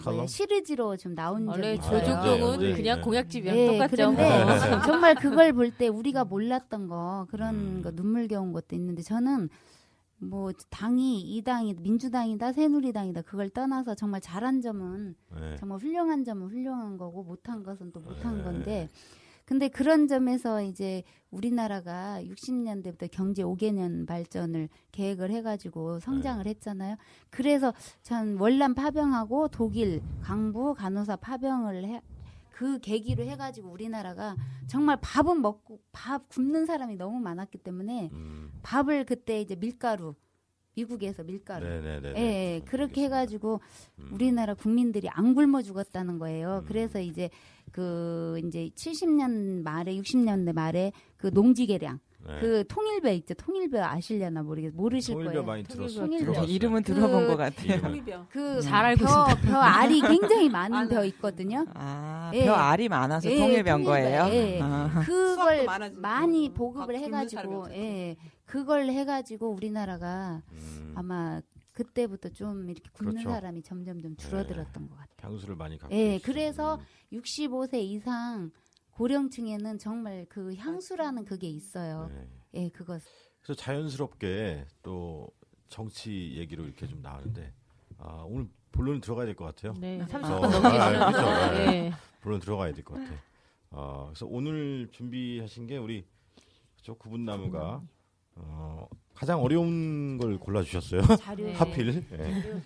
칼럼?
시리즈로 좀 나온 적이
원래
있어요.
조중동은
네, 네,
그냥
네.
공약집이랑
네,
똑같죠.
그런데 정말 그걸 볼 때 우리가 몰랐던 거 그런 거 눈물겨운 것도 있는데 저는 뭐 당이 이 당이 민주당이다 새누리당이다 그걸 떠나서 정말 잘한 점은
네.
정말 훌륭한 점은 훌륭한 거고 못한 것은 또 못한
네.
건데 근데 그런 점에서 이제 우리나라가 60년대부터 경제 5개년 발전을 계획을 해가지고 성장을 했잖아요. 그래서 전 월남 파병하고 독일 강부 간호사 파병을 그 계기로 해가지고 우리나라가 정말 밥은 먹고 밥 굶는 사람이 너무 많았기 때문에 밥을 그때 이제 미국에서 밀가루.
네네네.
예, 그렇게 해가지고 우리나라 국민들이 안 굶어 죽었다는 거예요. 그래서 이제 70년 말에 60년대 말에 그 농지개량.
네.
그 통일배 있죠. 통일배 아시려나 모르실
통일배
거예요.
많이 들었어요.
통일배.
들어봤어요.
이름은 들어본 것 같아요.
통일병.
잘 알고
벼 알이 굉장히 많은 벼 있거든요.
벼 알이 많아서 통일병 거예요?
예. 그걸
많아지고.
많이 보급을
굶는
해가지고,
사람이
예. 그걸 해가지고 우리나라가 아마 그때부터 좀 이렇게 굶는
그렇죠.
사람이 점점 줄어들었던 것 같아요.
향수를 많이 갖고
예,
계시죠.
그래서 65세 이상 고령층에는 정말 그 향수라는 그게 있어요.
네.
예, 그거.
그래서 자연스럽게 또 정치 얘기로 이렇게 좀 나왔는데 오늘 본론 들어가야 될 것 같아요.
네,
그래서
30분 넘기시죠.
그렇죠.
네.
본론 들어가야 될 것 같아. 그래서 오늘 준비하신 게 우리 구분나무가 가장 어려운 걸 골라주셨어요.
자료에.
하필. 예.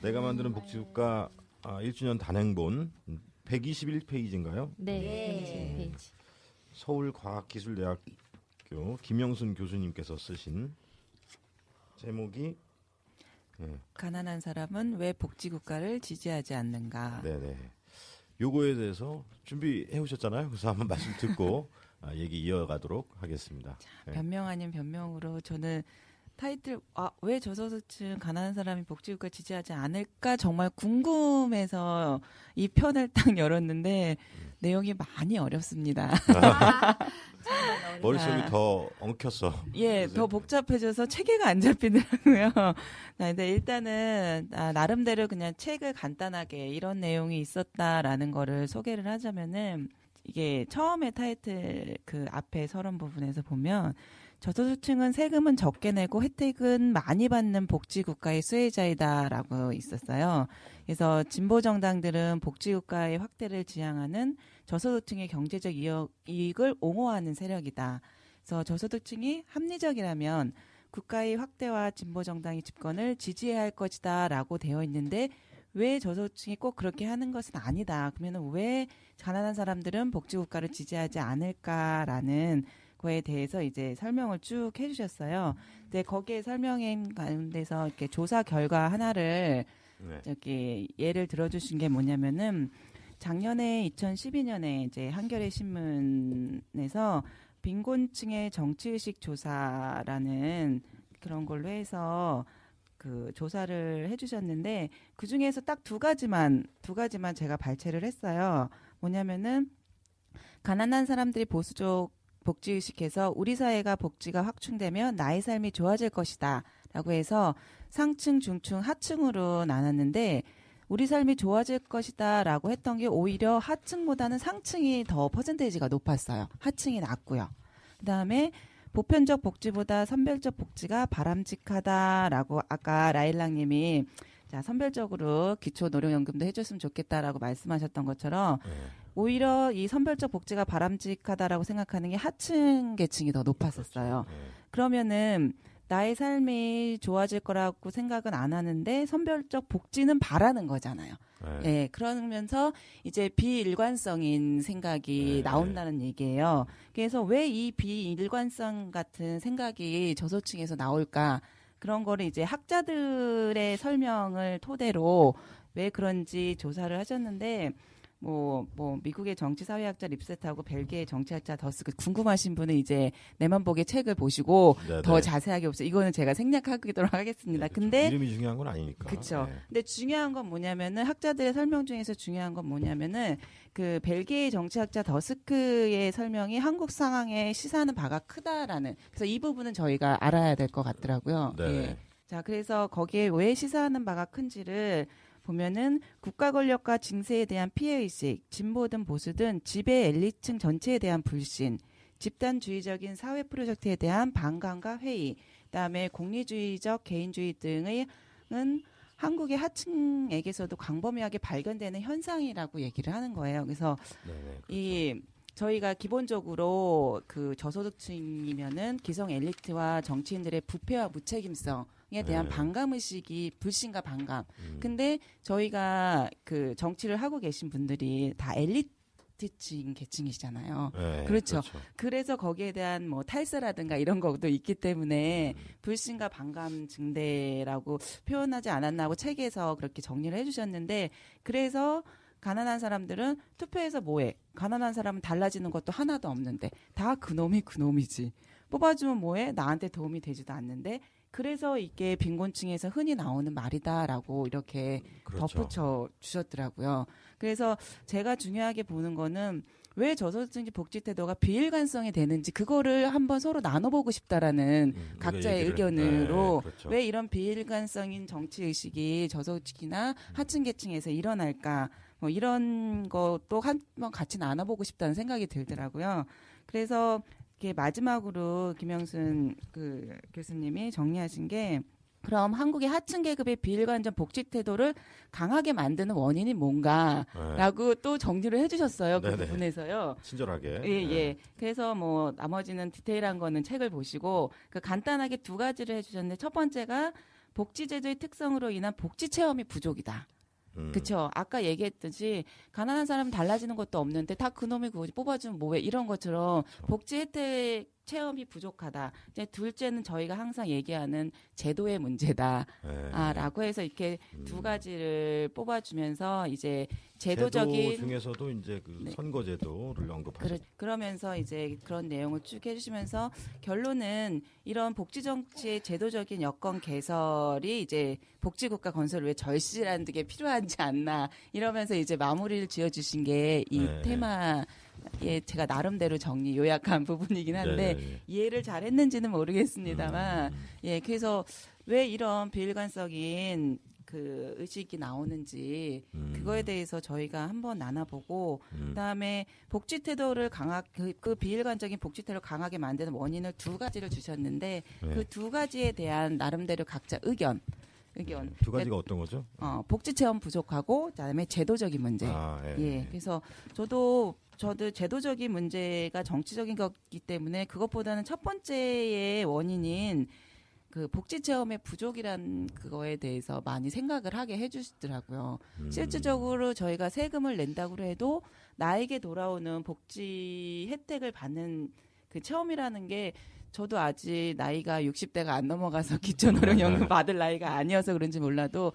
내가 만드는 복지국가 1주년 단행본 121페이지인가요?
네. 페이지.
서울과학기술대학교 김영순 교수님께서 쓰신 제목이
가난한 사람은 왜 복지국가를 지지하지 않는가.
네네. 요거에 대해서 준비해 오셨잖아요. 그래서 한번 말씀 듣고 얘기 이어가도록 하겠습니다. 네.
변명 아닌 변명으로 저는 타이틀 왜 저소득층 가난한 사람이 복지국가 지지하지 않을까 정말 궁금해서 이 편을 딱 열었는데 내용이 많이 어렵습니다.
머릿속이 더 엉켰어.
예, 더 복잡해져서 체계가 안 잡히더라고요. 근데 일단은 나름대로 그냥 책을 간단하게 이런 내용이 있었다라는 거를 소개를 하자면은 이게 처음에 타이틀 그 앞에 서론 부분에서 보면 저소득층은 세금은 적게 내고 혜택은 많이 받는 복지국가의 수혜자이다라고 있었어요. 그래서 진보 정당들은 복지국가의 확대를 지향하는 저소득층의 경제적 이익을 옹호하는 세력이다. 그래서 저소득층이 합리적이라면 국가의 확대와 진보 정당이 집권을 지지해야 할 것이다라고 되어 있는데 왜 저소득층이 꼭 그렇게 하는 것은 아니다. 그러면 왜 가난한 사람들은 복지국가를 지지하지 않을까라는 거에 대해서 이제 설명을 쭉 해주셨어요. 근데 거기에 설명인 가운데서 이렇게 조사 결과 하나를 저기 예를 들어주신 게 뭐냐면은 작년에 2012년에 이제 한겨레 신문에서 빈곤층의 정치의식 조사라는 그런 걸로 해서 그 조사를 해주셨는데 그 중에서 딱 두 가지만 제가 발췌를 했어요. 뭐냐면은 가난한 사람들이 보수적 복지의식에서 우리 사회가 복지가 확충되면 나의 삶이 좋아질 것이다라고 해서 상층, 중층, 하층으로 나눴는데 우리 삶이 좋아질 것이다라고 했던 게 오히려 하층보다는 상층이 더 퍼센테이지가 높았어요. 하층이 낮고요. 그다음에 보편적 복지보다 선별적 복지가 바람직하다라고 아까 라일락님이 자 선별적으로 기초노령연금도 해줬으면 좋겠다라고 말씀하셨던 것처럼 오히려 이 선별적 복지가 바람직하다라고 생각하는 게 하층 계층이 더 높았었어요. 그러면은 나의 삶이 좋아질 거라고 생각은 안 하는데 선별적 복지는 바라는 거잖아요. 예, 그러면서 이제 비일관성인 생각이 나온다는 얘기예요. 그래서 왜 이 비일관성 같은 생각이 저소층에서 나올까? 그런 거를 이제 학자들의 설명을 토대로 왜 그런지 조사를 하셨는데 뭐 미국의 정치사회학자 립셋하고 벨기에 정치학자 더스크 궁금하신 분은 이제 내만 보게 책을 보시고
네네.
더 자세하게 보세요. 이거는 제가 생략하도록 하겠습니다.
네,
근데
이름이 중요한 건 아니니까.
그렇죠.
네.
근데 중요한 건 뭐냐면은 학자들의 설명 중에서 중요한 건 뭐냐면은 그 벨기에 정치학자 더스크의 설명이 한국 상황에 시사하는 바가 크다라는. 그래서 이 부분은 저희가 알아야 될 것 같더라고요.
네.
예. 자, 그래서 거기에 왜 시사하는 바가 큰지를 보면은 국가 권력과 징세에 대한 피해의식, 진보든 보수든 지배 엘리트층 전체에 대한 불신, 집단주의적인 사회 프로젝트에 대한 반감과 회의, 그다음에 공리주의적 개인주의 등의 한국의 하층에게서도 광범위하게 발견되는 현상이라고 얘기를 하는 거예요. 그래서 이 저희가 기본적으로 그 저소득층이면은 기성 엘리트와 정치인들의 부패와 무책임성에 대한 반감의식이 불신과 반감. 근데 저희가 그 정치를 하고 계신 분들이 다 엘리트층 계층이시잖아요. 그렇죠. 그래서 거기에 대한 뭐 탈세라든가 이런 것도 있기 때문에 불신과 반감 증대라고 표현하지 않았나 하고 책에서 그렇게 정리를 해주셨는데 그래서 가난한 사람들은 투표해서 뭐해? 가난한 사람은 달라지는 것도 하나도 없는데 다 그놈이 그놈이지. 뽑아주면 뭐해? 나한테 도움이 되지도 않는데 그래서 이게 빈곤층에서 흔히 나오는 말이다라고 이렇게 덧붙여 주셨더라고요. 그래서 제가 중요하게 보는 거는 왜 저소득층 복지 태도가 비일관성이 되는지 그거를 한번 서로 나눠보고 싶다라는 각자의 의견으로 왜 이런 비일관성인 정치의식이 저소득층이나 하층계층에서 일어날까 뭐 이런 것도 한번 같이 나눠보고 싶다는 생각이 들더라고요. 그래서 이렇게 마지막으로 김영순 그 교수님이 정리하신 게 그럼 한국의 하층 계급의 비일관적 복지 태도를 강하게 만드는 원인이 뭔가라고 또 정리를 해주셨어요. 그 부분에서요.
친절하게.
예. 그래서 뭐 나머지는 디테일한 거는 책을 보시고 그 간단하게 두 가지를 해주셨는데 첫 번째가 복지제도의 특성으로 인한 복지 체험이 부족이다. 그렇죠. 아까 얘기했듯이 가난한 사람은 달라지는 것도 없는데 다 그놈이 그거지 뽑아주면 뭐해 이런 것처럼 복지 혜택 체험이 부족하다. 이제 둘째는 저희가 항상 얘기하는 제도의 문제다라고 해서 이렇게 두 가지를 뽑아주면서 이제 제도적인
제도 중에서도 이제 그 선거제도를 언급하죠.
그러면서 이제 그런 내용을 쭉 해주시면서 결론은 이런 복지 정치의 제도적인 여건 개설이 이제 복지국가 건설을 왜 절실한 게 필요하지 않나 이러면서 이제 마무리를 지어주신 게 이 테마. 예, 제가 나름대로 정리 요약한 부분이긴 한데 이해를 잘했는지는 모르겠습니다만 예, 그래서 왜 이런 비일관성인 그 의식이 나오는지 그거에 대해서 저희가 한번 나눠보고 그다음에 복지 태도를 그 비일관적인 복지 태도를 강하게 만드는 원인을 두 가지를 주셨는데 그 두 가지에 대한 나름대로 각자 의견.
두 가지가 어떤 거죠?
복지 체험 부족하고 그다음에 제도적인 문제. 예. 그래서 저도 제도적인 문제가 정치적인 거기 때문에 그것보다는 첫 번째의 원인인 그 복지 체험의 부족이란 그거에 대해서 많이 생각을 하게 해주시더라고요. 실질적으로 저희가 세금을 낸다고 해도 나에게 돌아오는 복지 혜택을 받는 그 체험이라는 게 저도 아직 나이가 60대가 안 넘어가서 기초노령연금 받을 나이가 아니어서 그런지 몰라도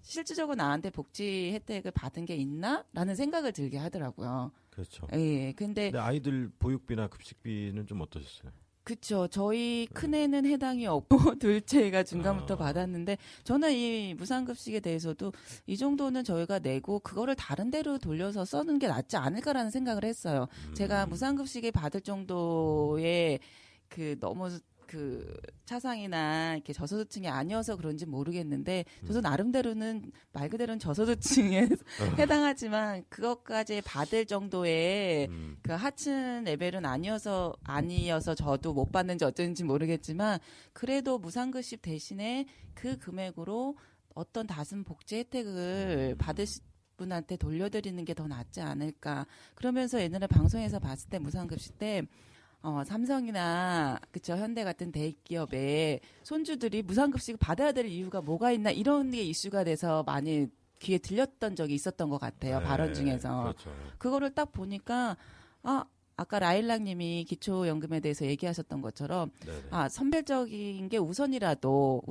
실질적으로 나한테 복지 혜택을 받은 게 있나라는 생각을 들게 하더라고요.
그렇죠.
예. 근데
아이들 보육비나 급식비는 좀 어떠셨어요?
그쵸. 저희 큰애는 해당이 없고 둘째가 중간부터 받았는데 저는 이 무상급식에 대해서도 이 정도는 저희가 내고 그거를 다른 데로 돌려서 써는 게 낫지 않을까라는 생각을 했어요. 제가 무상급식에 받을 정도의 그 너무 그 차상이나 이렇게 저소득층이 아니어서 그런지 모르겠는데 저도 나름대로는 말 그대로는 저소득층에 해당하지만 그것까지 받을 정도의 그 하층 레벨은 아니어서 저도 못 받는지 어쩐지 모르겠지만 그래도 무상급식 대신에 그 금액으로 어떤 다른 복지 혜택을 받을 분한테 돌려드리는 게 더 낫지 않을까. 그러면서 옛날에 방송에서 봤을 때 무상급식 때 삼성이나 그쵸 현대 같은 대기업의 손주들이 무상급식을 받아야 될 이유가 뭐가 있나 이런 게 이슈가 돼서 많이 귀에 들렸던 적이 있었던 것 같아요.
네,
발언 중에서.
그렇죠.
그거를 딱 보니까 아까 라일락님이 기초연금에 대해서 얘기하셨던 것처럼
네네.
선별적인 게 우선이라도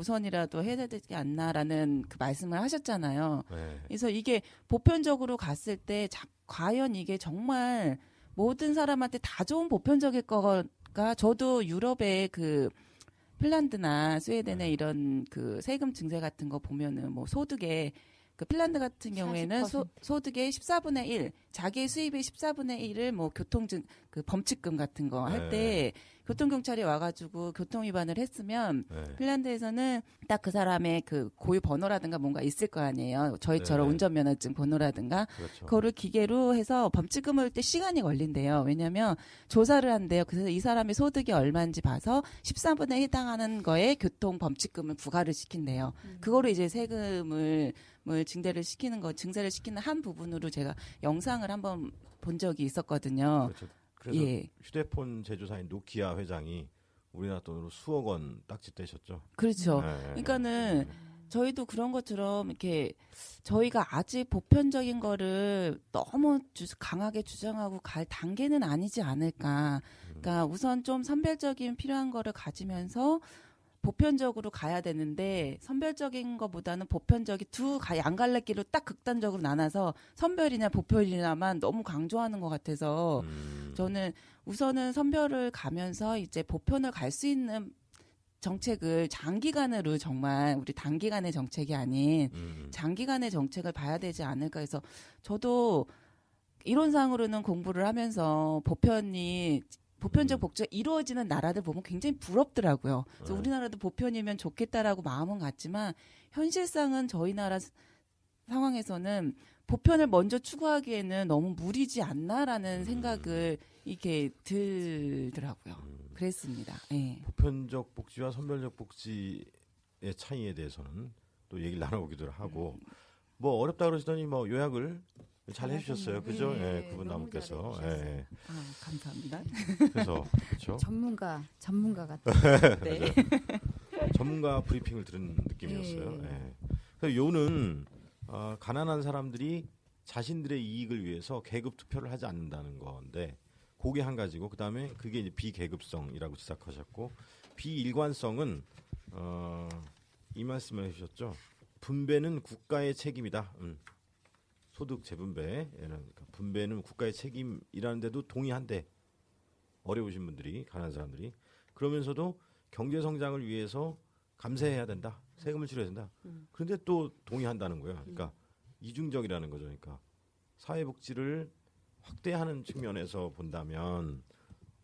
해야 되지 않나라는 그 말씀을 하셨잖아요.
네.
그래서 이게 보편적으로 갔을 때 과연 이게 정말 모든 사람한테 다 좋은 보편적일 거가 저도 유럽의 그 핀란드나 스웨덴의 이런 그 세금 증세 같은 거 보면은 뭐 소득에 그 핀란드 같은 경우에는 소득의 14분의 1, 자기 수입의 14분의 1을 뭐 그 범칙금 같은 거 할 때 교통경찰이 와가지고 교통위반을 했으면 핀란드에서는 딱 그 사람의 그 고유 번호라든가 뭔가 있을 거 아니에요. 저희처럼 운전면허증 번호라든가
그렇죠.
그거를 기계로 해서 범칙금을 할 때 시간이 걸린대요. 왜냐하면 조사를 한대요. 그래서 이 사람의 소득이 얼마인지 봐서 13분에 해당하는 거에 교통 범칙금을 부과를 시킨대요. 그거를 이제 세금을 증세를 시키는 한 부분으로 제가 영상을 한번 본 적이 있었거든요.
그렇죠. 그래서 휴대폰 제조사인 노키아 회장이 우리나라 돈으로 수억 원 딱지 떼셨죠.
그렇죠. 그러니까는 저희도 그런 것처럼 이렇게 저희가 아직 보편적인 거를 너무 강하게 주장하고 갈 단계는 아니지 않을까. 그러니까 우선 좀 선별적인 필요한 거를 가지면서 보편적으로 가야 되는데 선별적인 것보다는 보편적인 양갈래길로 딱 극단적으로 나눠서 선별이냐 보편이냐만 너무 강조하는 것 같아서 저는 우선은 선별을 가면서 이제 보편을 갈 수 있는 정책을 장기간으로 정말 우리 단기간의 정책이 아닌 장기간의 정책을 봐야 되지 않을까 해서 저도 이론상으로는 공부를 하면서 보편적 복지가 이루어지는 나라들 보면 굉장히 부럽더라고요. 그래서 우리나라도 보편이면 좋겠다라고 마음은 같지만 현실상은 저희 나라 상황에서는 보편을 먼저 추구하기에는 너무 무리지 않나라는 생각을 이렇게 들더라고요. 그랬습니다. 네.
보편적 복지와 선별적 복지의 차이에 대해서는 또 얘기를 나눠보기도 하고 뭐 어렵다 그러시더니 뭐 요약을 잘 해주셨어요, 그죠? 예, 그분 나무께서. 예.
감사합니다.
그래서 그렇죠.
전문가 같은.
네.
전문가 브리핑을 들은 느낌이었어요. 예. 그래서 요는 가난한 사람들이 자신들의 이익을 위해서 계급 투표를 하지 않는다는 건데, 그게 한 가지고 그 다음에 그게 이제 비계급성이라고 지적하셨고, 비일관성은 이 말씀을 해주셨죠. 분배는 국가의 책임이다. 소득 재분배에는 분배는 국가의 책임이라는데도 동의한대. 어려우신 분들이, 가난한 사람들이. 그러면서도 경제 성장을 위해서 감세해야 된다. 세금을 치러야 된다. 그런데 또 동의한다는 거예요. 그러니까 이중적이라는 거죠. 그러니까 사회복지를 확대하는 측면에서 본다면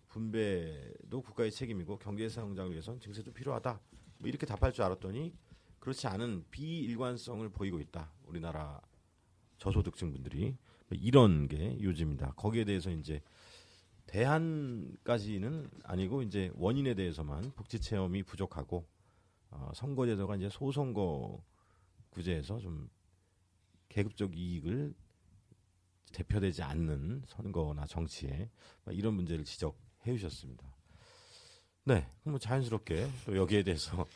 분배도 국가의 책임이고 경제 성장을 위해서는 증세도 필요하다. 뭐 이렇게 답할 줄 알았더니 그렇지 않은 비일관성을 보이고 있다. 우리나라 저소득층 분들이. 이런 게 요즘입니다. 거기에 대해서 이제 대안까지는 아니고 이제 원인에 대해서만 복지 체험이 부족하고 선거제도가 이제 소선거 구제에서 좀 계급적 이익을 대표되지 않는 선거나 정치에 이런 문제를 지적해 주셨습니다. 네, 그럼 뭐 자연스럽게 또 여기에 대해서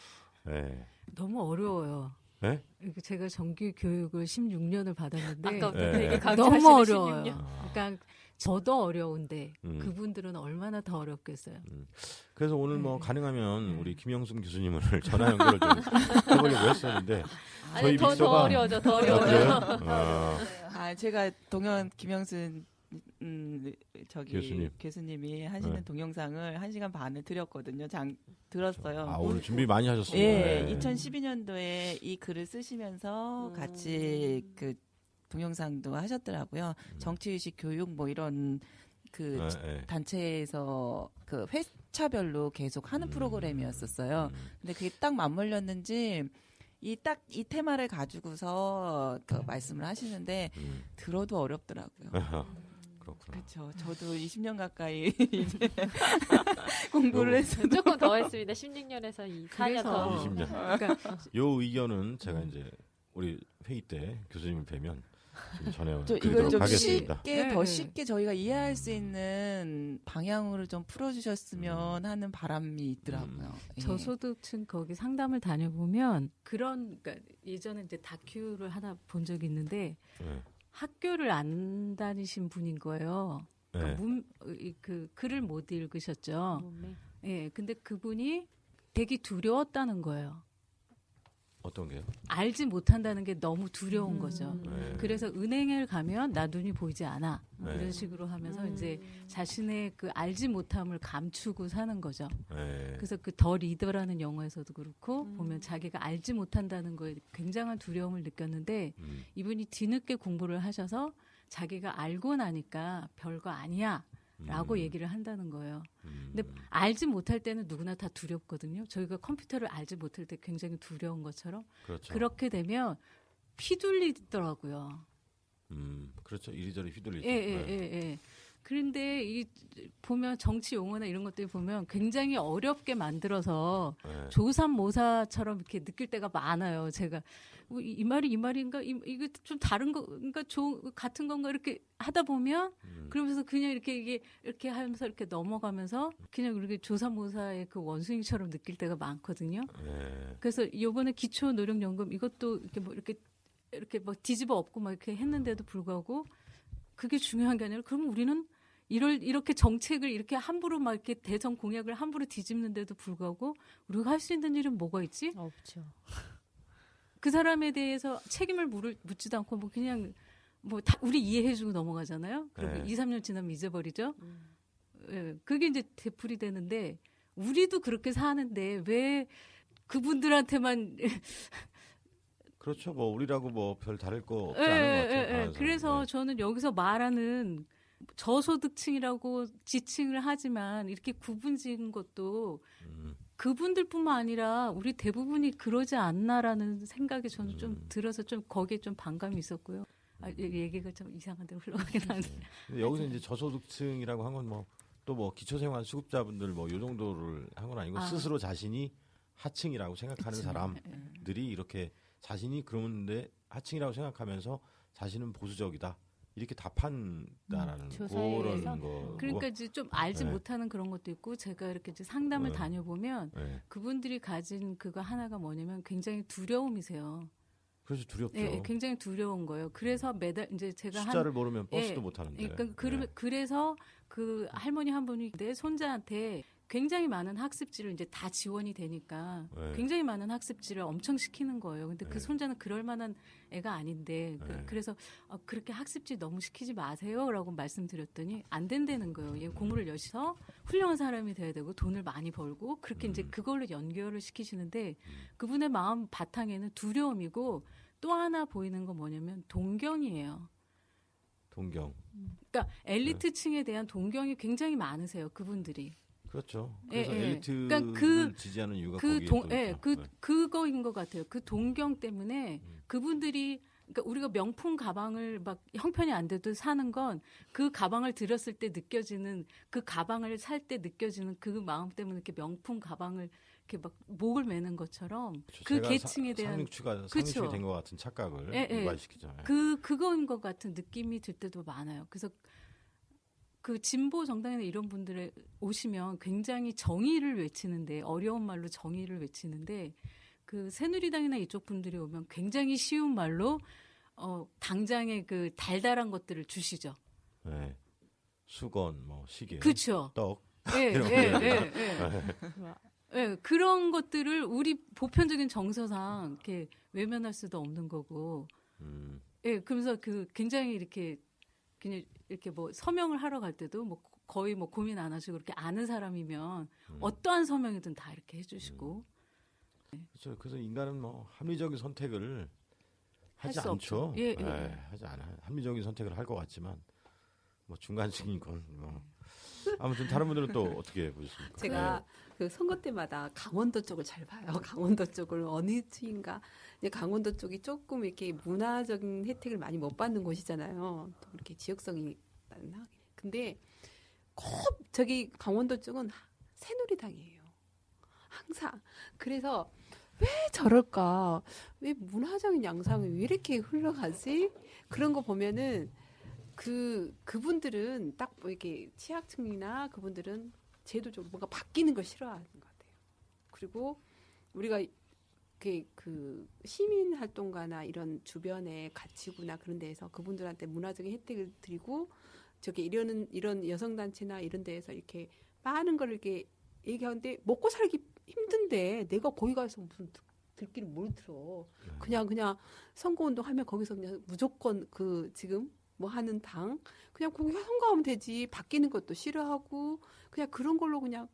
네.
너무 어려워요.
네?
제가 정규 교육을 16년을 받았는데
아까부터
되게
너무 어려워요.
16년.
그러니까 저도 어려운데 그분들은 얼마나 더 어렵겠어요.
그래서 오늘 뭐
네.
가능하면 우리 김영순 교수님을 전화 연결을 좀 해보려고 했었는데 저희
아니, 더
믹서가
어려워져, 더
아,
어려워져.
그래요?
제가 동현 김영순 교수님이 하시는
네.
동영상을 1시간 반을 드렸거든요. 들었어요.
아, 오늘 준비 많이 하셨어요.
예,
네.
2012년도에 이 글을 쓰시면서 같이 그 동영상도 하셨더라고요. 정치의식 교육 뭐 이런 그 단체에서 그 회차별로 계속 하는 프로그램이었었어요. 근데 그게 딱 맞물렸는지 이 테마를 가지고서 그 말씀을 하시는데 들어도 어렵더라고요.
그렇구나.
그렇죠. 저도 20년 가까이 이제 공부를 해서
조금 더 했습니다. 16년에서 4년 더.
20년.
그러니까
요 의견은 제가 이제 우리 회의 때 교수님을 뵈면 좀
이걸
전해드리도록
좀
하겠습니다.
쉽게
네,
더
네.
쉽게 저희가 이해할 수 있는 방향으로 좀 풀어주셨으면 하는 바람이 있더라고요. 예.
저소득층 거기 상담을 다녀보면 그러니까 예전에 이제 다큐를 하나 본 적이 있는데
네.
학교를 안 다니신 분인 거예요.
네.
그러니까 그 글을 못 읽으셨죠.
몸매.
예, 근데 그분이 되게 두려웠다는 거예요.
어떤 게요?
알지 못한다는 게 너무 두려운 거죠.
네.
그래서 은행을 가면 나 눈이 보이지 않아.
네.
이런 식으로 하면서 이제 자신의 그 알지 못함을 감추고 사는 거죠.
네.
그래서 그 더 리더라는 영화에서도 그렇고 보면 자기가 알지 못한다는 거에 굉장한 두려움을 느꼈는데 이분이 뒤늦게 공부를 하셔서 자기가 알고 나니까 별거 아니야. 라고 얘기를 한다는 거예요. 근데 알지 못할 때는 누구나 다 두렵거든요. 저희가 컴퓨터를 알지 못할 때 굉장히 두려운 것처럼
그렇죠.
그렇게 되면 휘둘리더라고요.
그렇죠. 이리저리 휘둘리죠.
예. 그런데 보면 정치 용어나 이런 것들 보면 굉장히 어렵게 만들어서
네.
조삼모사처럼 이렇게 느낄 때가 많아요. 제가 이 말이 이 말인가 이거 좀 다른 거인가 같은 건가 이렇게 하다 보면 그러면서 그냥 이렇게 하면서 이렇게 넘어가면서 그냥 이렇게 조삼모사의 그 원숭이처럼 느낄 때가 많거든요.
네.
그래서 이번에 기초노령연금 이것도 이렇게 뭐 뒤집어 엎고 막 이렇게 했는데도 불구하고 그게 중요한 게 아니라 그럼 우리는 이렇게 정책을 이렇게 함부로 막 이렇게 대선 공약을 함부로 뒤집는데도 불구하고 우리가 할 수 있는 일은 뭐가 있지?
없죠.
그 사람에 대해서 책임을 묻지도 않고 뭐 그냥 뭐 다 우리 이해해주고 넘어가잖아요. 그리고
네.
2, 3년 지나면 잊어버리죠. 예, 그게 이제 되풀이 되는데 우리도 그렇게 사는데 왜 그분들한테만
그렇죠. 뭐 우리라고 뭐 별 다를 거 없지 않은 것 같아요.
그래서 저는 여기서 말하는 저소득층이라고 지칭을 하지만 이렇게 구분 지은 것도 그분들뿐만 아니라 우리 대부분이 그러지 않나라는 생각이 저는 좀 들어서 좀 거기에 좀 반감이 있었고요. 얘기가 좀 이상한 데로 흘러가긴 하는데.
여기서 이제 저소득층이라고 한 건 뭐 또 뭐 기초생활 수급자분들 뭐 요 정도를 한 건 아니고 스스로 자신이 하층이라고 생각하는 사람들이 이렇게 자신이 그런데 하층이라고 생각하면서 자신은 보수적이다. 이렇게 답한다라는 그런 거.
그러니까 이제 좀 알지 못하는 그런 것도 있고 제가 이렇게 이제 상담을 다녀보면 그분들이 가진 그거 하나가 뭐냐면 굉장히 두려움이세요.
그래서 두렵죠.
네, 굉장히 두려운 거예요. 그래서 매달 이제 제가
숫자를 모르면 버스도 못 타는데.
그러니까 그래서 그 할머니 한 분이 내 손자한테 굉장히 많은 학습지를 이제 다 지원이 되니까 굉장히 많은 학습지를 엄청 시키는 거예요. 근데 그 손자는 그럴 만한 애가 아닌데 그래서 그렇게 학습지 너무 시키지 마세요라고 말씀드렸더니 안 된다는 거예요. 얘 공부를 열심히 해서 훌륭한 사람이 돼야 되고 돈을 많이 벌고 그렇게 이제 그걸로 연결을 시키시는데 그분의 마음 바탕에는 두려움이고 또 하나 보이는 건 뭐냐면 동경이에요.
동경.
그러니까 엘리트층에 대한 동경이 굉장히 많으세요. 그분들이.
그렇죠. 그래서 엘리트를
그러니까
지지하는 이유가 거기에 또
그거인 것 같아요. 그 동경 때문에 그분들이 그러니까 우리가 명품 가방을 막 형편이 안 돼도 사는 건 그 가방을 들었을 때 느껴지는 그 가방을 살 때 느껴지는 그 마음 때문에 이렇게 명품 가방을 이렇게 막 목을 매는 것처럼
그렇죠.
그 계층에 대한
상류층이
그렇죠.
된 것 같은 착각을 유발시키죠.
그거인 것 같은 느낌이 들 때도 많아요. 그래서 그 진보 정당이나 이런 분들에 오시면 굉장히 정의를 외치는데 어려운 말로 정의를 외치는데 그 새누리당이나 이쪽 분들이 오면 굉장히 쉬운 말로 당장의 그 달달한 것들을 주시죠.
네. 수건, 뭐 시계,
그렇죠.
떡.
예, 그런 것들을 우리 보편적인 정서상 이렇게 외면할 수도 없는 거고. 예, 그러면서 그 굉장히 이렇게 그냥 이렇게 뭐 서명을 하러 갈 때도 뭐 거의 뭐 고민 안 하시고 그렇게 아는 사람이면 어떠한 서명이든 다 이렇게 해주시고.
그렇죠. 그래서 인간은 뭐 합리적인 선택을 하지
수
않죠.
없죠. 예,
하지 않아요. 합리적인 선택을 할 것 같지만 뭐 중간식인 건 뭐. 아무튼 다른 분들은 또 어떻게 보셨습니까?
제가 그 선거 때마다 강원도 쪽을 잘 봐요. 강원도 쪽을 어느 주인가. 강원도 쪽이 조금 이렇게 문화적인 혜택을 많이 못 받는 곳이잖아요. 또 이렇게 지역성이 있나. 근데 꼭 저기 강원도 쪽은 새누리당이에요. 항상. 그래서 왜 저럴까? 왜 문화적인 양상이 왜 이렇게 흘러가지? 그런 거 보면은 그분들은 딱 뭐 이렇게 취약층이나 그분들은 제도적으로 뭔가 바뀌는 걸 싫어하는 것 같아요. 그리고 우리가 그 시민 활동가나 이런 주변의 가치구나 그런 데에서 그분들한테 문화적인 혜택을 드리고 저게 이런 여성 단체나 이런 데에서 이렇게 많은 걸 이렇게 얘기하는데 먹고 살기 힘든데 내가 거기 가서 무슨 들기를 뭘 들어. 그냥 선거운동 하면 거기서 그냥 무조건 그 지금 뭐 하는 당 그냥 거기 선거하면 되지. 바뀌는 것도 싫어하고 그냥 그런 걸로 그냥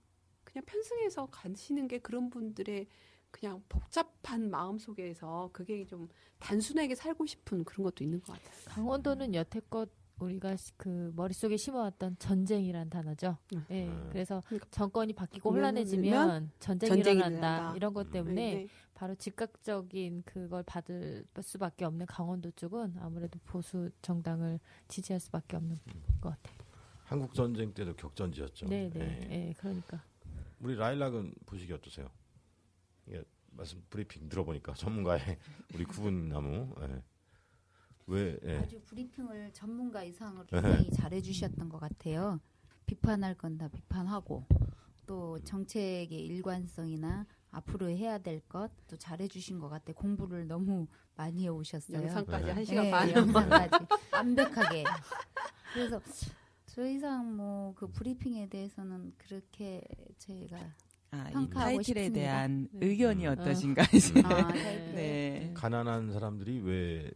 편승해서 가시는 게 그런 분들의 그냥 복잡한 마음 속에서 그게 좀 단순하게 살고 싶은 그런 것도 있는 것 같아요.
강원도는 여태껏 우리가 그 머릿속에 심어왔던 전쟁이란 단어죠. 예. 그래서 정권이 바뀌고 혼란해지면 전쟁이 일어난다. 이런 것 때문에 바로 즉각적인 그걸 받을 수밖에 없는 강원도 쪽은 아무래도 보수 정당을 지지할 수밖에 없는 것 같아요.
한국 전쟁 때도 격전지였죠.
네. 예, 그러니까.
우리 라일락은 보시기 어떠세요? 이게 말씀 브리핑 들어보니까 전문가의 우리 구분나무.
아주 브리핑을 전문가 이상으로 굉장히 잘해주셨던 것 같아요. 비판할 건 다 비판하고 또 정책의 일관성이나 앞으로 해야 될 것도 잘해주신 것 같아요. 공부를 너무 많이 해오셨어요.
영상까지 1시간 반.
영상까지 완벽하게. 그래서 저 이상 뭐 그 브리핑에 대해서는 그렇게 제가
이 타이틀에
싶습니다.
대한 의견이 어떠신가?
네.
가난한 사람들이 왜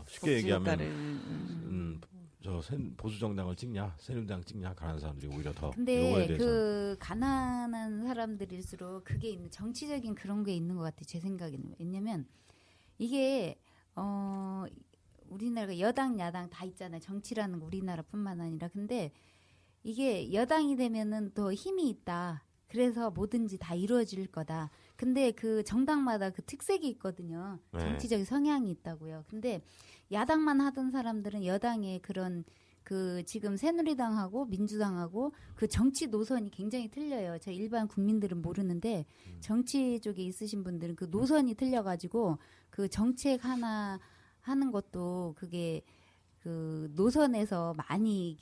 쉽게 얘기하면 보수 정당을 찍냐, 새누리당 찍냐, 가난한 사람들이 오히려 더.
근데 그 가난한 사람들일수록 그게 있는 정치적인 그런 게 있는 것 같아요. 제 생각에는. 왜냐면 이게 우리나라가 여당, 야당 다 있잖아요. 정치라는 거 우리나라뿐만 아니라. 근데 이게 여당이 되면은 더 힘이 있다. 그래서 뭐든지 다 이루어질 거다. 근데 그 정당마다 그 특색이 있거든요. 정치적 성향이 있다고요. 근데 야당만 하던 사람들은 여당의 그런 그 지금 새누리당하고 민주당하고 그 정치 노선이 굉장히 틀려요. 저 일반 국민들은 모르는데 정치 쪽에 있으신 분들은 그 노선이 틀려가지고 그 정책 하나 하는 것도 그게 그 노선에서 많이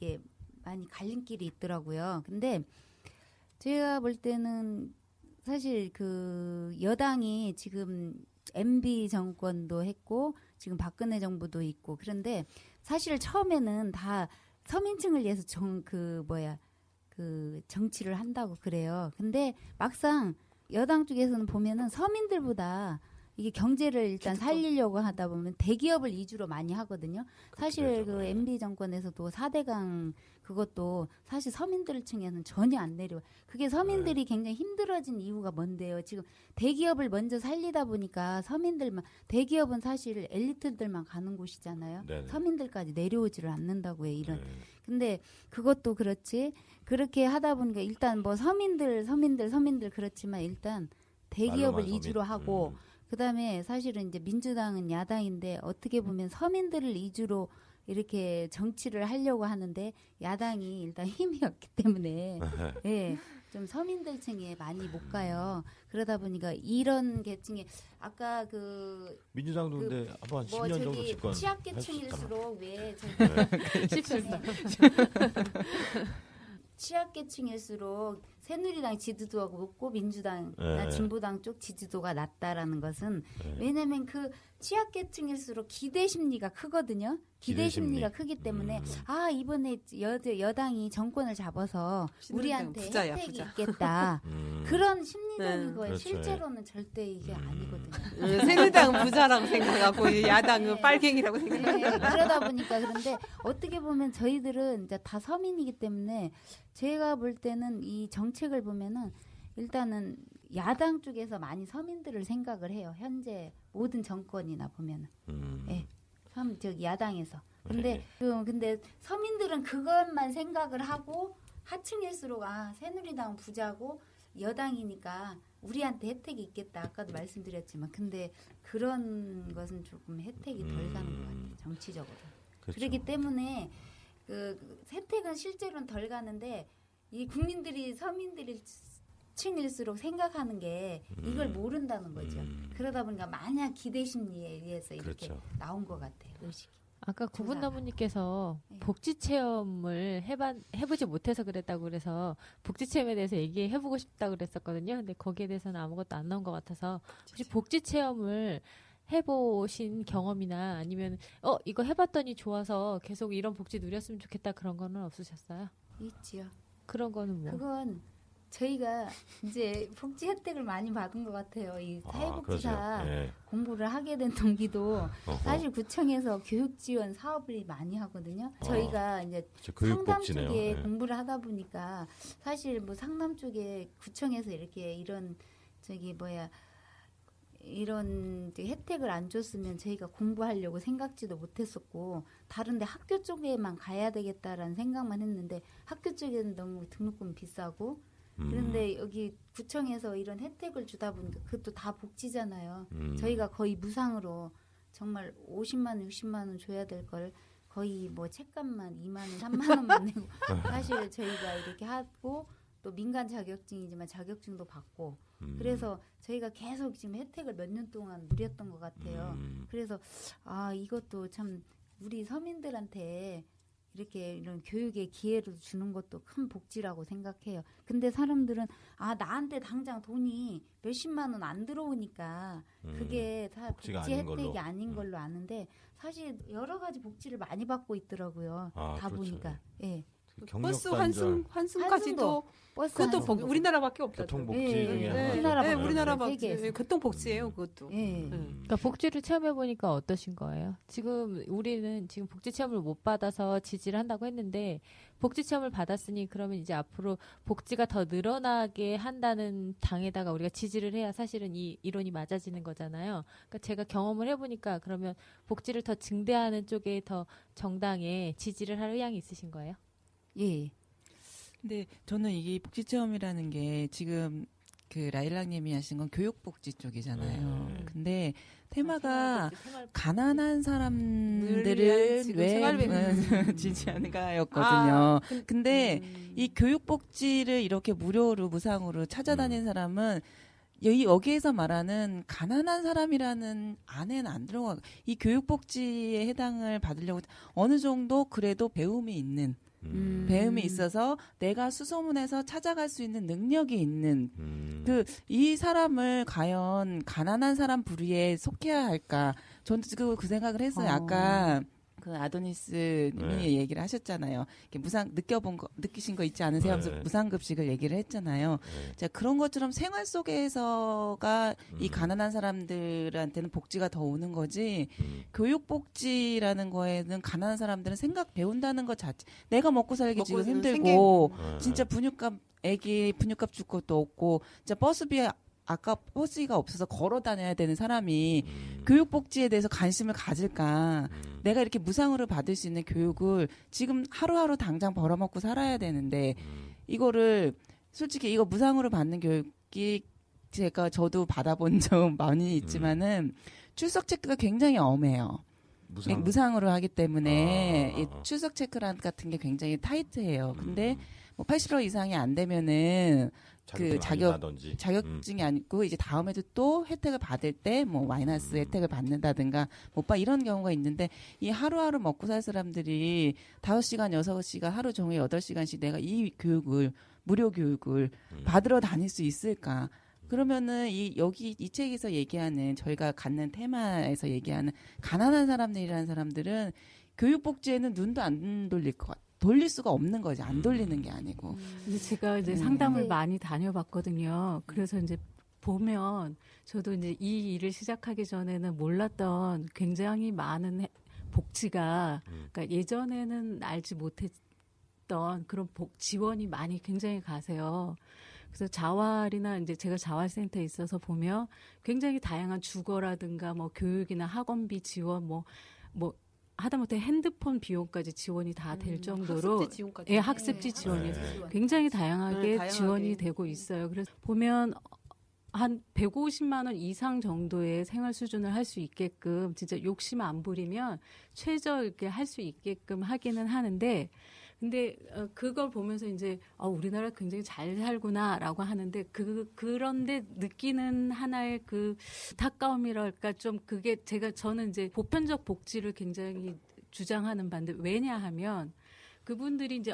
갈림길이 있더라고요. 근데 제가 볼 때는 사실 그 여당이 지금 MB 정권도 했고 지금 박근혜 정부도 있고 그런데 사실 처음에는 다 서민층을 위해서 그 정치를 한다고 그래요. 근데 막상 여당 쪽에서는 보면은 서민들보다 이게 경제를 일단 살리려고 하다 보면 대기업을 위주로 많이 하거든요. 사실 그 MB 정권에서도 4대강 그것도 사실 서민들층에는 전혀 안 내려와요. 그게 서민들이 굉장히 힘들어진 이유가 뭔데요. 지금 대기업을 먼저 살리다 보니까 대기업은 사실 엘리트들만 가는 곳이잖아요. 네네. 서민들까지 내려오지를 않는다고요. 이런. 근데 그것도 그렇지. 그렇게 하다 보니까 일단 뭐 서민들 그렇지만 일단 대기업을 위주로 하고 그다음에 사실은 이제 민주당은 야당인데 어떻게 보면 서민들을 위주로 이렇게 정치를 하려고 하는데 야당이 일단 힘이 없기 때문에 좀 서민들층에 많이 못 가요. 그러다 보니까 이런 계층에 아까 그
민주당도 근데 한번 10년 정도 집권
취약계층일수록 왜 취약계층일수록 새누리당 지지도가 높고 민주당,
네.
진보당 쪽 지지도가 낮다라는 것은 왜냐하면 그 취약계층일수록 기대 심리가 크거든요. 기대 심리가 크기 때문에 이번에 여당이 정권을 잡아서 우리한테
부자야,
혜택이
부자.
있겠다. 그런 심리적인 거에
그렇죠.
실제로는 절대 이게 아니거든요.
새누리당은 부자라고 생각하고 야당은 빨갱이라고 생각하고.
네, 그러다 보니까 그런데 어떻게 보면 저희들은 이제 다 서민이기 때문에 제가 볼 때는 이 정책을 보면은 일단은 야당 쪽에서 많이 서민들을 생각을 해요. 현재 모든 정권이나 보면은. 네. 저기 야당에서. 근데 근데 서민들은 그것만 생각을 하고 하층일수록 새누리당은 부자고 여당이니까 우리한테 혜택이 있겠다. 아까도 말씀드렸지만 근데 그런 것은 조금 혜택이 덜 가는 것 같아요. 정치적으로.
그렇죠.
그렇기 때문에 그 혜택은 실제로는 덜 가는데 이 국민들이 서민들이 층일수록 생각하는 게 이걸 모른다는 거죠. 그러다 보니까 마냥 기대 심리에 의해서 이렇게
그렇죠.
나온 것 같아요. 의식이.
아까 구분나무님께서
네.
복지 체험을 해보지 못해서 그랬다고 그래서 복지 체험에 대해서 얘기해보고 싶다고 그랬었거든요. 근데 거기에 대해서는 아무것도 안 나온 것 같아서 혹시 복지 체험을 해보신 경험이나 아니면 이거 해봤더니 좋아서 계속 이런 복지 누렸으면 좋겠다 그런 거는 없으셨어요?
있지요.
그런 거는 뭐?
그건 저희가 이제 복지 혜택을 많이 받은 것 같아요. 이 사회복지사
네.
공부를 하게 된 동기도 사실 구청에서 교육 지원 사업을 많이 하거든요. 저희가 이제 상담 쪽에 공부를 하다 보니까 사실 뭐 상담 쪽에 구청에서 이렇게 이런 이런 혜택을 안 줬으면 저희가 공부하려고 생각지도 못했었고 다른데 학교 쪽에만 가야 되겠다라는 생각만 했는데 학교 쪽에는 너무 등록금 비싸고 그런데 여기 구청에서 이런 혜택을 주다 보니까 그것도 다 복지잖아요. 저희가 거의 무상으로 정말 50만 원, 60만 원 줘야 될 걸 거의 뭐 책값만 2만 원, 3만 원만 내고 사실 저희가 이렇게 하고 또 민간 자격증이지만 자격증도 받고 그래서 저희가 계속 지금 혜택을 몇 년 동안 누렸던 것 같아요. 그래서 이것도 참 우리 서민들한테 이렇게 이런 교육의 기회를 주는 것도 큰 복지라고 생각해요. 근데 사람들은 나한테 당장 돈이 몇십만 원 안 들어오니까 그게 다 복지 혜택이 아닌 걸로 아는데 사실 여러 가지 복지를 많이 받고 있더라고요. 다
그렇죠.
보니까. 예.
버스 환승까지도 그것도 우리나라밖에 없다.
교통복지 중에
하나. 우리나라
세계에서.
교통복지예요, 그것도.
그러니까 복지를 체험해 보니까 어떠신 거예요? 지금 우리는 지금 복지 체험을 못 받아서 지지를 한다고 했는데 복지 체험을 받았으니 그러면 이제 앞으로 복지가 더 늘어나게 한다는 당에다가 우리가 지지를 해야 사실은 이 이론이 맞아지는 거잖아요. 그러니까 제가 경험을 해보니까 그러면 복지를 더 증대하는 쪽에 더 정당에 지지를 할 의향이 있으신 거예요?
예.
근데 저는 이게 복지 체험이라는 게 지금 그 라일락님이 하신 건 교육복지 쪽이잖아요. 근데 테마가 가난한 사람들을 왜 지지하는가였거든요. 근데 이 교육복지를 이렇게 무료로 무상으로 찾아다니는 사람은 여기에서 말하는 가난한 사람이라는 안에는 안 들어가. 이 교육복지에 해당을 받으려고 어느 정도 그래도 배움이 있는 배움이 있어서 내가 수소문해서 찾아갈 수 있는 능력이 있는 이 사람을 과연 가난한 사람 부류에 속해야 할까? 저는 그 생각을 했어요. 아까 그 아도니스님이 얘기를 하셨잖아요. 느끼신 거 있지 않으세요? 하면서 무상급식을 얘기를 했잖아요. 자, 그런 것처럼 생활 속에서가 이 가난한 사람들한테는 복지가 더 오는 거지. 교육복지라는 거에는 가난한 사람들은 배운다는 것 자체. 내가 먹고 살기 지금 힘들고 진짜 애기 분유값 줄 것도 없고 진짜 버스비에 아까 버스가 없어서 걸어 다녀야 되는 사람이 교육복지에 대해서 관심을 가질까? 내가 이렇게 무상으로 받을 수 있는 교육을 지금 하루하루 당장 벌어먹고 살아야 되는데 이거를 솔직히 이거 무상으로 받는 교육이 저도 받아본 적 많이 있지만은 출석 체크가 굉장히 엄해요. 무상으로 하기 때문에 이 출석 체크 같은 게 굉장히 타이트해요. 근데 뭐 80% 이상이 안 되면은 그 자격증이 아니고 이제 다음에도 또 혜택을 받을 때 뭐 마이너스 혜택을 받는다든가 못 봐 이런 경우가 있는데 이 하루하루 먹고 살 사람들이 5시간, 6시간 하루 종일 8시간씩 내가 이 교육을 무료 교육을 받으러 다닐 수 있을까? 그러면은 여기 이 책에서 얘기하는 저희가 갖는 테마에서 얘기하는 가난한 사람들이라는 사람들은 교육복지에는 눈도 안 돌릴 것 같아요. 돌릴 수가 없는 거지. 안 돌리는 게 아니고.
근데 제가 이제 상담을 많이 다녀봤거든요. 그래서 이제 보면 저도 이제 이 일을 시작하기 전에는 몰랐던 굉장히 많은 복지가 그러니까 예전에는 알지 못했던 그런 지원이 많이 굉장히 가세요. 그래서 자활이나 이제 제가 자활센터에 있어서 보면 굉장히 다양한 주거라든가 뭐 교육이나 학원비 지원 뭐 하다못해 핸드폰 비용까지 지원이 다 될 정도로
학습지 지원까지.
예, 학습지 지원이 굉장히 다양하게 지원이 되고 있어요. 그래서 보면 한 150만 원 이상 정도의 생활 수준을 할 수 있게끔 진짜 욕심 안 부리면 최저 이렇게 할 수 있게끔 하기는 하는데 근데 그걸 보면서 이제 우리나라 굉장히 잘 살구나라고 하는데 그런데 느끼는 하나의 그 안타까움이랄까 좀 그게 저는 이제 보편적 복지를 굉장히 주장하는 바인데 왜냐하면 그분들이 이제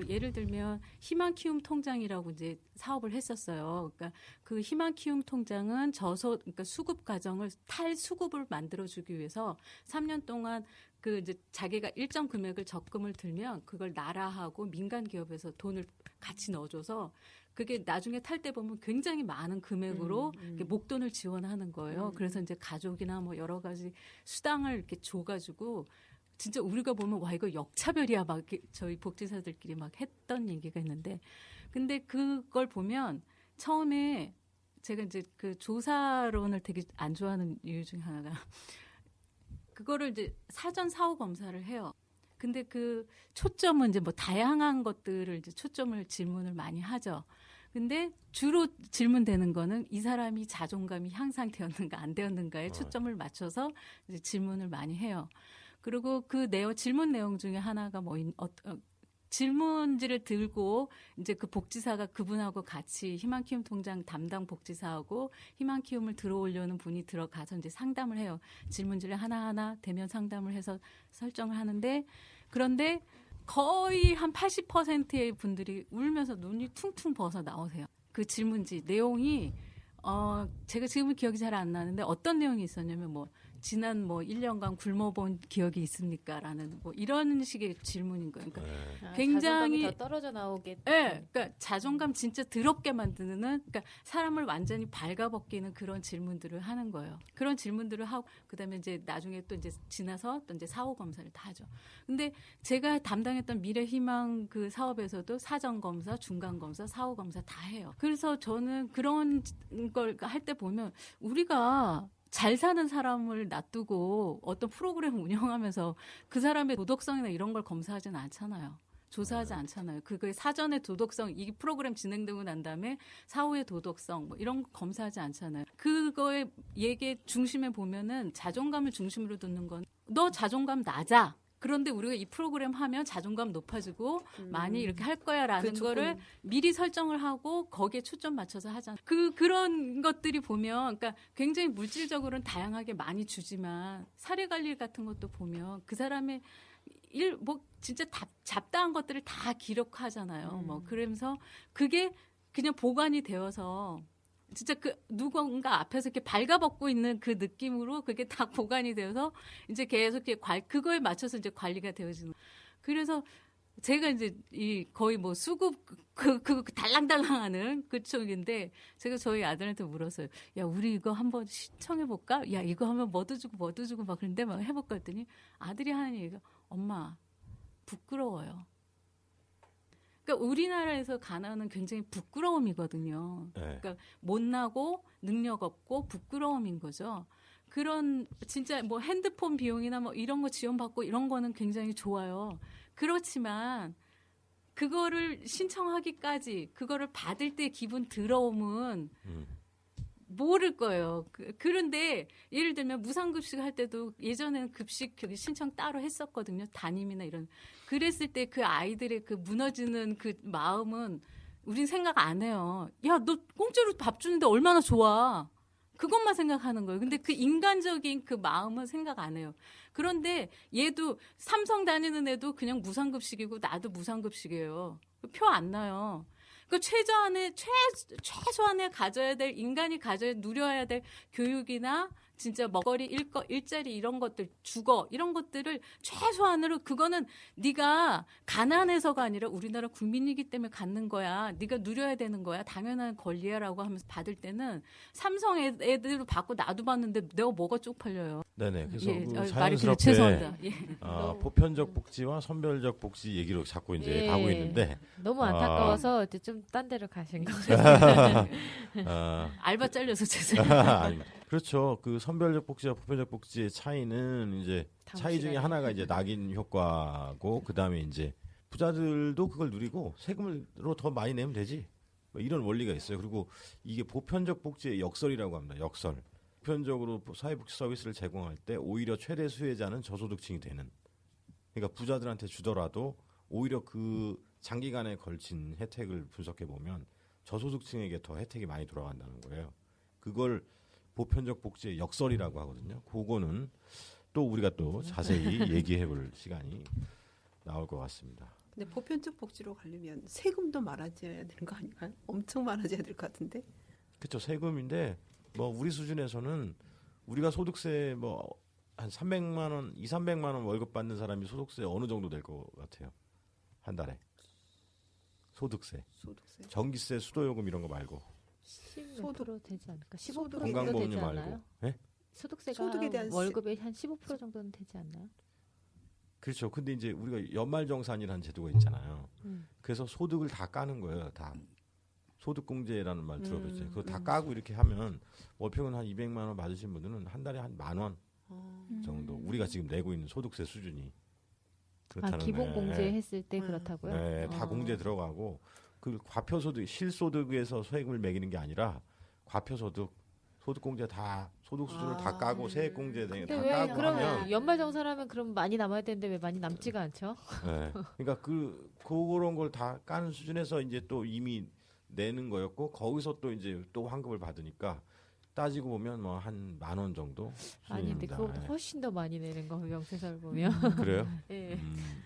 예를 들면 희망 키움 통장이라고 이제 사업을 했었어요. 그러니까 그 희망 키움 통장은 그러니까 수급 과정을 탈수급을 만들어주기 위해서 3년 동안 그 이제 자기가 일정 금액을 적금을 들면 그걸 나라하고 민간 기업에서 돈을 같이 넣어줘서 그게 나중에 탈 때 보면 굉장히 많은 금액으로 목돈을 지원하는 거예요. 그래서 이제 가족이나 뭐 여러 가지 수당을 이렇게 줘가지고 진짜 우리가 보면 와 이거 역차별이야 막 저희 복지사들끼리 막 했던 얘기가 있는데 근데 그걸 보면 처음에 제가 이제 그 조사론을 되게 안 좋아하는 이유 중에 하나가 그거를 이제 사전 사후 검사를 해요. 근데 그 초점은 이제 뭐 다양한 것들을 이제 초점을 질문을 많이 하죠. 근데 주로 질문되는 거는 이 사람이 자존감이 향상되었는가 안 되었는가에 초점을 맞춰서 이제 질문을 많이 해요. 그리고 그 질문 내용 중에 하나가 질문지를 들고 이제 그 복지사가 그분하고 같이 희망키움 통장 담당 복지사하고 희망키움을 들어오려는 분이 들어가서 이제 상담을 해요. 질문지를 하나하나 대면 상담을 해서 설정을 하는데 그런데 거의 한 80%의 분들이 울면서 눈이 퉁퉁 벗어 나오세요. 그 질문지 내용이 제가 지금은 기억이 잘 안 나는데 어떤 내용이 있었냐면 지난 1년간 굶어본 기억이 있습니까? 라는 이런 식의 질문인 거예요. 그러니까 굉장히
자존감이 더 떨어져 나오게.
네, 그러니까 자존감 진짜 더럽게 만드는, 그러니까 사람을 완전히 발가벗기는 그런 질문들을 하는 거예요. 그런 질문들을 하고 그다음에 이제 나중에 또 이제 지나서 또 이제 사후 검사를 다 하죠. 근데 제가 담당했던 미래희망 그 사업에서도 사전 검사, 중간 검사, 사후 검사 다 해요. 그래서 저는 그런 걸 할 때 보면 우리가 잘 사는 사람을 놔두고 어떤 프로그램을 운영하면서 그 사람의 도덕성이나 이런 걸 검사하지는 않잖아요. 조사하지 않잖아요. 그거의 사전의 도덕성, 이 프로그램 진행되고 난 다음에 사후의 도덕성, 이런 거 검사하지 않잖아요. 그거의 얘기의 중심에 보면은 자존감을 중심으로 두는 건 너 자존감 낮아. 그런데 우리가 이 프로그램 하면 자존감 높아지고 많이 이렇게 할 거야라는 거를 미리 설정을 하고 거기에 초점 맞춰서 하잖아요. 그런 것들이 보면 그러니까 굉장히 물질적으로는 다양하게 많이 주지만 사례 관리 같은 것도 보면 그 사람의 진짜 잡다한 것들을 다 기록하잖아요. 그러면서 그게 그냥 보관이 되어서 진짜 누군가 앞에서 이렇게 발가벗고 있는 그 느낌으로 그게 다 보관이 되어서 이제 계속 그거에 맞춰서 이제 관리가 되어지는. 그래서 제가 이제 거의 수급 달랑달랑하는 그쪽인데 제가 저희 아들한테 물었어요. 야, 우리 이거 한번 신청해볼까? 야, 이거 하면 뭐도 주고 막 그런데 막 해볼까 했더니 아들이 하는 얘기가 엄마, 부끄러워요. 그러니까 우리나라에서 가난은 굉장히 부끄러움이거든요. 그러니까 못나고 능력 없고 부끄러움인 거죠. 그런 진짜 핸드폰 비용이나 이런 거 지원받고 이런 거는 굉장히 좋아요. 그렇지만 그거를 신청하기까지 그거를 받을 때 기분 더러움은 모를 거예요. 그런데 예를 들면 무상급식 할 때도 예전에는 급식 신청 따로 했었거든요. 담임이나 이런. 그랬을 때 그 아이들의 그 무너지는 그 마음은 우린 생각 안 해요. 야, 너 공짜로 밥 주는데 얼마나 좋아. 그것만 생각하는 거예요. 근데 그 인간적인 그 마음은 생각 안 해요. 그런데 얘도 삼성 다니는 애도 그냥 무상급식이고 나도 무상급식이에요. 표 안 나요. 그 최소한의 가져야 될 인간이 누려야 될 교육이나 진짜 먹거리, 일자리 이런 것들, 주거 이런 것들을 최소한으로 그거는 네가 가난해서가 아니라 우리나라 국민이기 때문에 갖는 거야. 네가 누려야 되는 거야. 당연한 권리야라고 하면서 받을 때는 삼성 애들도 받고 나도 받는데 내가 뭐가 쪽팔려요.
네네. 그래서
예,
그
말이
자연스럽게
죄송합니다. 예.
보편적 복지와 선별적 복지 얘기로 자꾸 이제 가고 있는데
너무 안타까워서 이제 좀 딴 데로 가신 거죠.
알바 잘려서 죄송해요.
그렇죠. 그 선별적 복지와 보편적 복지의 차이는 이제 차이 중에 하나가 이제 낙인 효과고 그다음에 이제 부자들도 그걸 누리고 세금으로 더 많이 내면 되지. 뭐 이런 원리가 있어요. 그리고 이게 보편적 복지의 역설이라고 합니다. 역설. 보편적으로 사회복지 서비스를 제공할 때 오히려 최대 수혜자는 저소득층이 되는. 그러니까 부자들한테 주더라도 오히려 그 장기간에 걸친 혜택을 분석해 보면 저소득층에게 더 혜택이 많이 돌아간다는 거예요. 그걸 보편적 복지의 역설이라고 하거든요. 그거는 또 우리가 또 자세히 얘기해 볼 시간이 나올 것 같습니다.
근데 보편적 복지로 가려면 세금도 많아져야 되는 거 아닌가요? 엄청 많아져야 될 것 같은데.
그렇죠. 세금인데 뭐 우리 수준에서는 우리가 소득세 뭐 한 300만 원, 200~300만 원 월급 받는 사람이 소득세 어느 정도 될 것 같아요? 한 달에. 소득세. 전기세, 수도요금 이런 거 말고.
10% 되지 않을까? 15%
건강보험료
되지
말고.
않나요?
네?
소득세가
소득에 대한
월급의 한 15% 정도는 되지 않나요?
그렇죠. 근데 이제 우리가 연말정산이라는 제도가 있잖아요. 그래서 소득을 다 까는 거예요. 다. 소득공제라는 말 들어봤어요. 그거 다 까고 이렇게 하면 월평균 한 200만 원 받으신 분들은 한 달에 한 10,000원 정도. 우리가 지금 내고 있는 소득세 수준이. 그렇다는
기본
거예요.
공제했을 때 그렇다고요?
네, 다 공제 들어가고 그 과표소득, 실소득에서 세금을 매기는 게 아니라 과표소득, 소득공제 다 소득 수준을 다 까고 세액공제 다
근데 왜
까고
그러면
하면
연말정산하면 그럼 많이 남아야 되는데 왜 많이 남지가 않죠?
네. 그러니까 그런 걸 다 까는 수준에서 이제 또 이미 내는 거였고 거기서 또 이제 또 환급을 받으니까 따지고 보면 뭐 한 10,000원 정도 수준입니다.
아니 근데 그거보다 훨씬 더 많이 내는 거 명세서를 보면.
그래요?
예.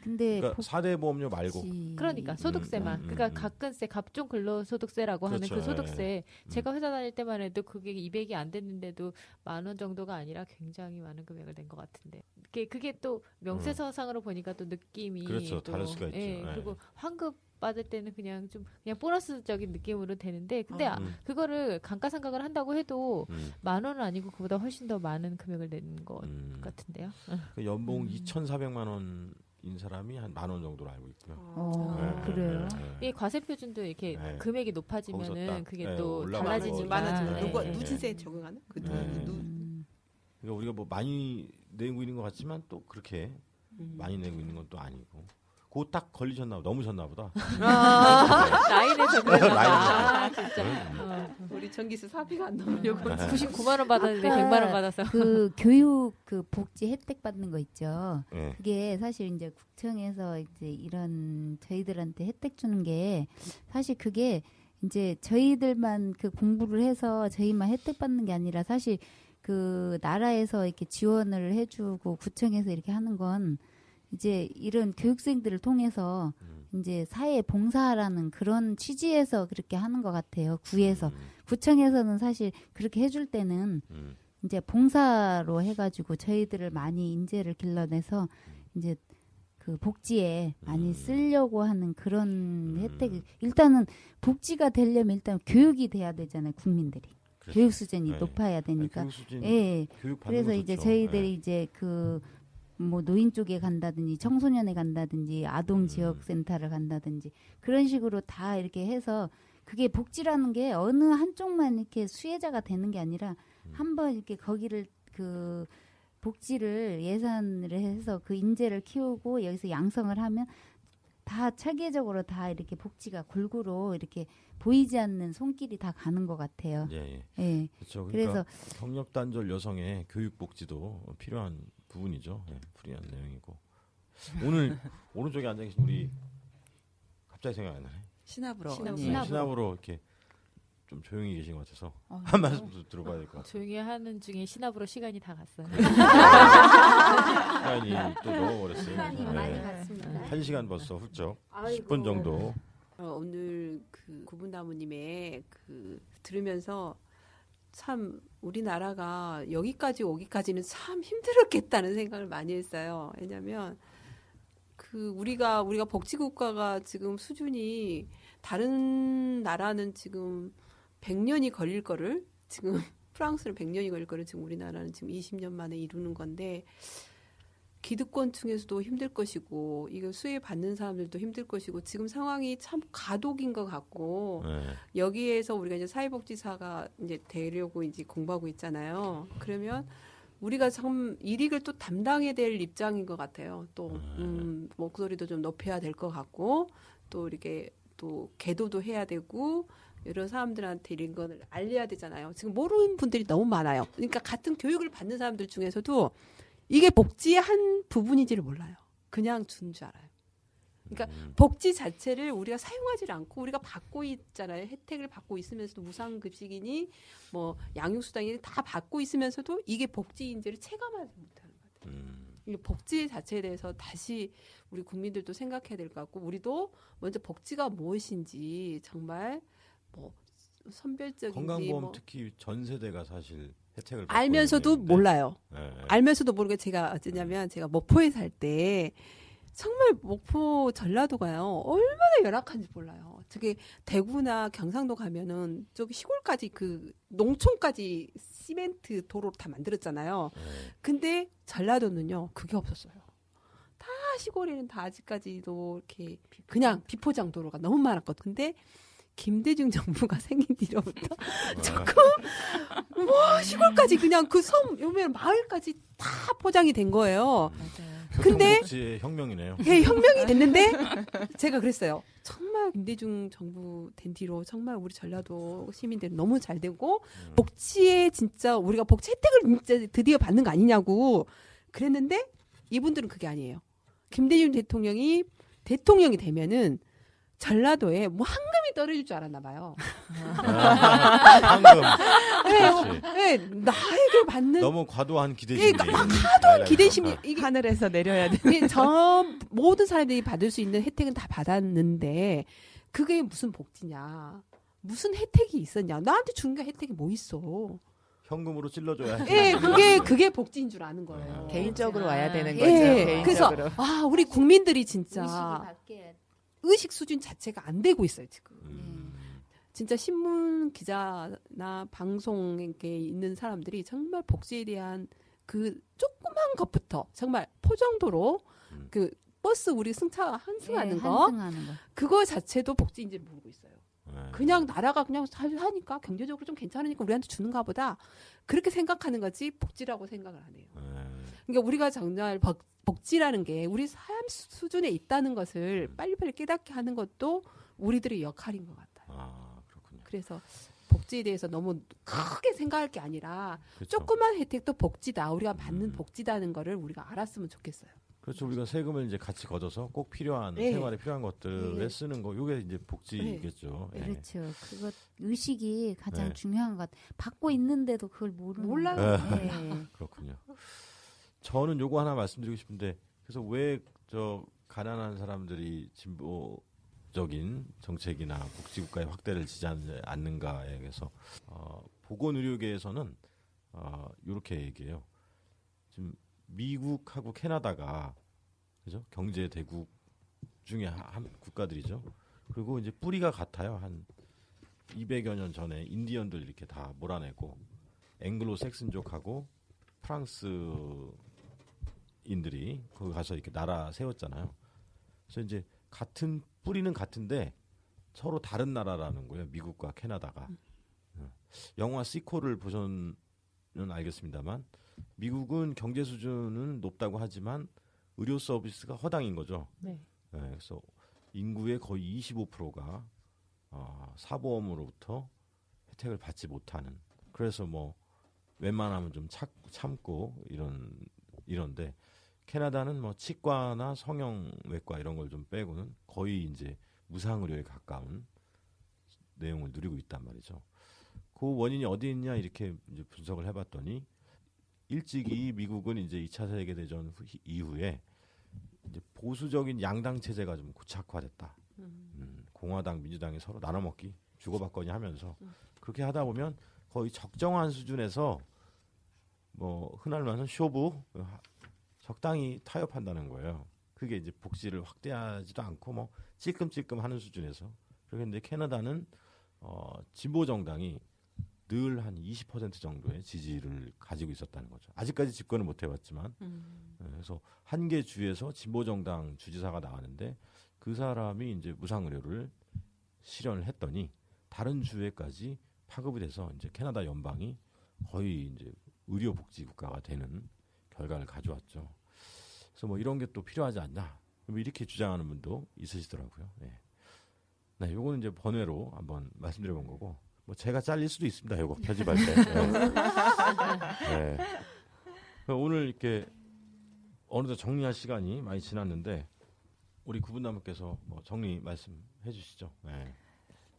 근데
그러니까 4대 보험료 말고
그러니까 소득세만. 그러니까 각근세, 갑종 근로소득세라고 하는
그렇죠.
그 소득세.
예.
제가 회사 다닐 때만 해도 그게 200이 안 됐는데도 10,000원 정도가 아니라 굉장히 많은 금액을 낸 것 같은데. 그게 또 명세서상으로 보니까 또 느낌이
그렇죠.
또,
다를 수가 있죠.
예.
예.
그리고 환급 받을 때는 그냥 보너스적인 느낌으로 되는데 근데 그거를 감가상각을 한다고 해도 10,000원은 아니고 그보다 훨씬 더 많은 금액을 내는 것 같은데요.
그 연봉 2,400만 원인 사람이 한 10,000원 정도로 알고 있고요.
그래요?
이 과세표준도 이렇게
네.
금액이 높아지면은 그게 또
올라가고
달라지지만
많아지면
네.
누진세에 적응하는?
그러니까 우리가 뭐 많이 내고 있는 것 같지만 또 그렇게 많이 내고 있는 건 또 아니고. 그거 딱 걸리셨나 보다. 넘으셨나 보다.
라인에서 그랬나 봐. 진짜.
우리 전기세 사비가 안 넘으려고.
99만 원 받았는데 100만 원 받아서.
그 교육 그 복지 혜택 받는 거 있죠.
네.
그게 사실 이제 구청에서 이제 이런 저희들한테 혜택 주는 게 사실 그게 이제 저희들만 그 공부를 해서 저희만 혜택 받는 게 아니라 사실 그 나라에서 이렇게 지원을 해주고 구청에서 이렇게 하는 건 이제 이런 교육생들을 통해서 이제 사회에 봉사하라는 그런 취지에서 그렇게 하는 것 같아요. 구에서. 구청에서는 사실 그렇게 해줄 때는 이제 봉사로 해가지고 저희들을 많이 인재를 길러내서 이제 그 복지에 많이 쓰려고 하는 그런 혜택이 일단은 복지가 되려면 일단 교육이 돼야 되잖아요. 국민들이.
그렇죠.
교육 수준이
네.
높아야 되니까.
교육 수준,
예.
교육 받는
그래서
거
이제
좋죠.
저희들이
네.
이제 그 뭐 노인 쪽에 간다든지 청소년에 간다든지 아동 지역 센터를 간다든지 그런 식으로 다 이렇게 해서 그게 복지라는 게 어느 한쪽만 이렇게 수혜자가 되는 게 아니라 한번 이렇게 거기를 그 복지를 예산을 해서 그 인재를 키우고 여기서 양성을 하면 다 체계적으로 다 이렇게 복지가 골고루 이렇게 보이지 않는 손길이 다 가는 것 같아요.
예.
예.
그렇죠.
그래서
그러니까 경력 단절 여성의 교육 복지도 필요한 부분이죠. 예, 필요한 내용이고 오늘 오른쪽에 앉아 계신 우리 갑자기 생각 안 나네.
신압으로.
신압으로 이렇게 좀 조용히 계신 것 같아서 한 말씀 들어봐야 될 것 같아요.
조용히 하는 중에 신압으로 시간이 다 갔어요.
시간이 또 넘어버렸어요.
시간이 많이 갔습니다.
1시간 벌써 훌쩍 10분 정도.
오늘 그 구분나무님의 그 들으면서 참 우리나라가 여기까지 오기까지는 참 힘들었겠다는 생각을 많이 했어요. 왜냐하면 그 우리가 복지국가가 지금 수준이 다른 나라는 지금 100년이 걸릴 거를 지금 프랑스는 100년이 걸릴 거를 지금 우리나라는 지금 20년 만에 이루는 건데 기득권층에서도 힘들 것이고 이거 수혜 받는 사람들도 힘들 것이고 지금 상황이 참 가독인 것 같고 여기에서 우리가 이제 사회복지사가 이제 되려고 이제 공부하고 있잖아요. 그러면 우리가 참 일익을 또 담당해야 될 입장인 것 같아요. 또 목소리도 좀 높여야 될 것 같고 또 이렇게 또 계도도 해야 되고 이런 사람들한테 이런 걸 알려야 되잖아요. 지금 모르는 분들이 너무 많아요. 그러니까 같은 교육을 받는 사람들 중에서도 이게 복지의 한 부분인지를 몰라요. 그냥 준 줄 알아요. 그러니까 복지 자체를 우리가 사용하지 않고 우리가 받고 있잖아요. 혜택을 받고 있으면서도 무상급식이니 뭐 양육수당이니 다 받고 있으면서도 이게 복지인지를 체감하지 못하는 것 같아요. 이 복지 자체에 대해서 다시 우리 국민들도 생각해야 될 것 같고 우리도 먼저 복지가 무엇인지 정말 뭐 선별적인지
건강보험
뭐
특히 전 세대가 사실 혜택을 받고
알면서도
있는데.
몰라요.
네.
알면서도 모르게 제가 어쩌냐면 제가 목포에 살 때 정말 목포 전라도가요 얼마나 열악한지 몰라요. 저기 대구나 경상도 가면은 저기 시골까지 그 농촌까지 시멘트 도로 다 만들었잖아요. 근데 전라도는요 그게 없었어요. 다 시골에는 다 아직까지도 이렇게 그냥 비포장 도로가 너무 많았거든. 근데 김대중 정부가 생긴 뒤로부터 조금 뭐 시골까지 그냥 그 섬 요면 마을까지 다 포장이 된 거예요.
맞아요.
근데
교통복지의 혁명이네요.
예, 혁명이 됐는데 제가 그랬어요. 정말 김대중 정부 된 뒤로 정말 우리 전라도 시민들은 너무 잘 되고 복지에 진짜 우리가 복지 혜택을 진짜 드디어 받는 거 아니냐고 그랬는데 이분들은 그게 아니에요. 김대중 대통령이 되면은 전라도에 뭐 황금이 떨어질 줄 알았나 봐요.
황금.
네, 나에게 받는
너무 과도한 기대심.
예, 과도한 기대심이 이게
하늘에서 내려야 돼.
이게 저 모든 사람들이 받을 수 있는 혜택은 다 받았는데 그게 무슨 복지냐? 무슨 혜택이 있었냐? 나한테 주는 게 혜택이 뭐 있어?
현금으로 찔러줘야 해.
예, 그게 복지인 줄 아는 거예요.
개인적으로 와야 되는 거죠.
예, 그래서
개인적으로.
우리 국민들이
의식이
진짜
바뀌어야 돼.
의식 수준 자체가 안 되고 있어요 지금. 진짜 신문 기자나 방송에 있는 사람들이 정말 복지에 대한 그 조그만 것부터 정말 포정도로 그 버스 우리 환승하는 거
환승하는 거.
그거 자체도 복지인지 모르고 있어요. 그냥 나라가 그냥 하니까 경제적으로 좀 괜찮으니까 우리한테 주는가 보다 그렇게 생각하는 거지 복지라고 생각을 안 해요. 그러니까 우리가 정말 복지라는 게 우리 삶 수준에 있다는 것을 빨리빨리 깨닫게 하는 것도 우리들의 역할인 것 같아요.
아, 그렇군요.
그래서 복지에 대해서 너무 크게 생각할 게 아니라
그렇죠.
조그만 혜택도 복지다. 우리가 받는 복지다는 거를 우리가 알았으면 좋겠어요.
그렇죠. 우리가 세금을 이제 같이 걷어서 꼭 필요한
네.
생활에 필요한 것들에
네.
쓰는 거. 이게 이제 복지겠죠. 예.
그렇죠. 그거 의식이 가장
네.
중요한 것. 받고 있는데도 그걸
몰라요.
네.
그렇군요. 저는 요거 하나 말씀드리고 싶은데 그래서 왜 저 가난한 사람들이 진보적인 정책이나 복지국가의 확대를 지지하지 않는가에 대해서 보건의료계에서는 이렇게 얘기해요. 지금 미국하고 캐나다가 그죠? 경제 대국 중에 한 국가들이죠. 그리고 이제 뿌리가 같아요. 한 200여 년 전에 인디언들 이렇게 다 몰아내고 앵글로 색슨족하고 프랑스인들이 거기 가서 이렇게 나라 세웠잖아요. 그래서 이제 같은 뿌리는 같은데 서로 다른 나라라는 거예요. 미국과 캐나다가. 영화 시코를 보셨는 알겠습니다만 미국은 경제 수준은 높다고 하지만 의료 서비스가 허당인 거죠.
네.
네, 그래서 인구의 거의 25%가 사보험으로부터 혜택을 받지 못하는. 그래서 뭐 웬만하면 좀 참고 이런데 캐나다는 뭐 치과나 성형외과 이런 걸 좀 빼고는 거의 이제 무상의료에 가까운 내용을 누리고 있단 말이죠. 그 원인이 어디 있냐 이렇게 이제 분석을 해봤더니 일찍이 미국은 이제 2차 세계대전 이후에 이제 보수적인 양당 체제가 좀 고착화됐다. 공화당, 민주당이 서로 나눠먹기, 주고받거니 하면서 그렇게 하다 보면 거의 적정한 수준에서 뭐 흔한 말로 쇼부 적당히 타협한다는 거예요. 그게 이제 복지를 확대하지도 않고 뭐 찔끔찔끔 하는 수준에서. 그런데 캐나다는 진보 정당이 늘 한 20% 정도의 지지를 가지고 있었다는 거죠. 아직까지 집권을 못 해봤지만 그래서 한 개 주에서 진보 정당 주지사가 나왔는데 그 사람이 이제 무상의료를 실현을 했더니 다른 주에까지 파급이 돼서 이제 캐나다 연방이 거의 이제 의료복지 국가가 되는 결과를 가져왔죠. 그래서 뭐 이런 게 또 필요하지 않나 뭐 이렇게 주장하는 분도 있으시더라고요. 네, 요거는 이제 번외로 한번 말씀드려본 거고. 뭐 제가 잘릴 수도 있습니다. 이거 편집할 때. 네. 오늘 이렇게 어느덧 정리할 시간이 많이 지났는데 우리 구분나무께서 뭐 정리 말씀해 주시죠. 네.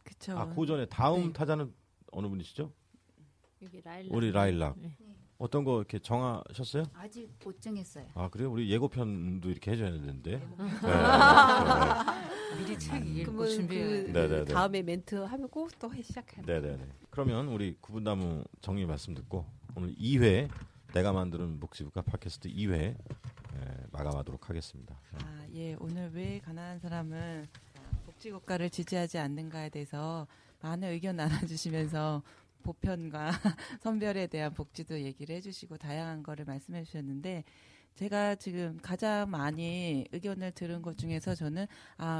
그쵸.
그 전에 다음 타자는 어느 분이시죠?
여기 라일락.
우리 라일락. 어떤 거 이렇게 정하셨어요?
아직 못 정했어요.
그래요? 우리 예고편도 이렇게 해줘야 되는데.
미리 책 읽고
그러면
준비해.
다음에 멘트 하고 또 시작해요.
네네네. 그러면 우리 구분나무 정리 말씀 듣고 오늘 2회 내가 만드는 복지국가 팟캐스트 2회 마감하도록 하겠습니다.
예, 오늘 왜 가난한 사람은 복지국가를 지지하지 않는가에 대해서 많은 의견 나눠주시면서 보편과 선별에 대한 복지도 얘기를 해주시고 다양한 거를 말씀해 주셨는데 제가 지금 가장 많이 의견을 들은 것 중에서 저는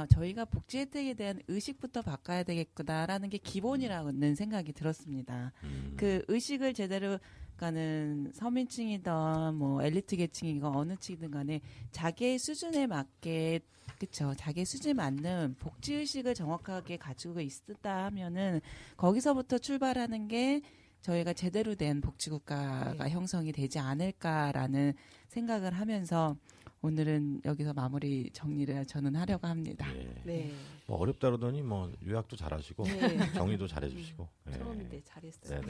저희가 복지 혜택에 대한 의식부터 바꿔야 되겠구나라는 게 기본이라는 생각이 들었습니다. 그 의식을 제대로 가는 서민층이든 뭐 엘리트 계층이건 어느 층이든 간에 자기의 수준에 맞게 그렇죠. 자기 수준에 맞는 복지 의식을 정확하게 가지고 있다 하면은 거기서부터 출발하는 게 저희가 제대로 된 복지국가가 형성이 되지 않을까라는 생각을 하면서 오늘은 여기서 마무리 정리를 저는 하려고 합니다.
네.
뭐 어렵다 그러더니 뭐 요약도 잘하시고 정리도 잘해주시고.
처음인데 잘했어요.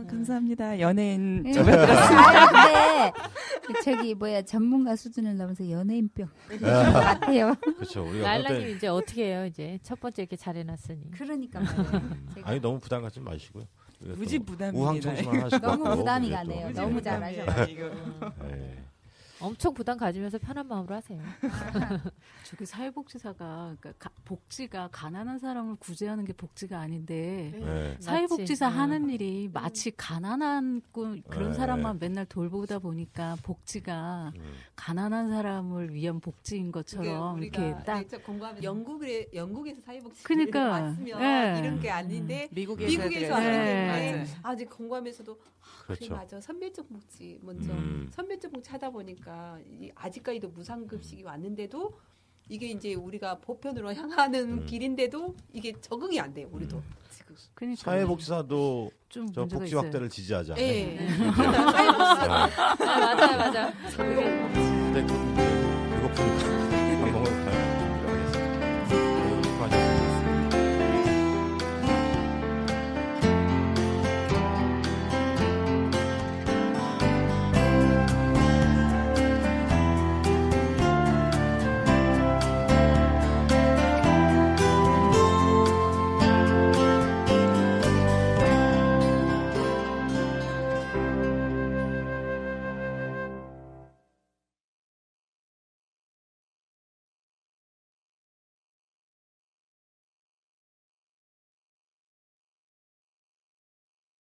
감사합니다. 연예인
근데 저기 전문가 수준을 넘어서 연예인병 같아요.
그렇죠. 우리가
라일락님 이제 어떻게 해요? 이제 첫 번째 이렇게 잘해놨으니.
그러니까 말이에요.
아니 너무 부담 갖지 마시고요.
무지 부담입니다.
우황청심만 하시고
너무 부담이 가네요. 너무 잘하셔가지고.
엄청 부담 가지면서 편한 마음으로 하세요.
저기 사회복지사가 그러니까 복지가 가난한 사람을 구제하는 게 복지가 아닌데 사회복지사 하는 일이 마치 가난한 그런 사람만 맨날 돌보다 보니까 복지가 가난한 사람을 위한 복지인 것처럼 이렇게 딱
영국에서 사회복지
그러니까
왔으면 이런 게 아닌데 미국에서 하기 때문에 아직 공부하면서도 그래 맞아 선별적 복지 먼저 선별적 복지 하다 보니까 아직까지도 무상급식이 왔는데도 이게 이제 우리가 보편으로 향하는 길인데도 이게 적응이 안 돼요. 우리도 지금.
그러니까
사회복지사도
좀
저 복지 확대를 지지하지 않아요.
사회복지사
맞아요.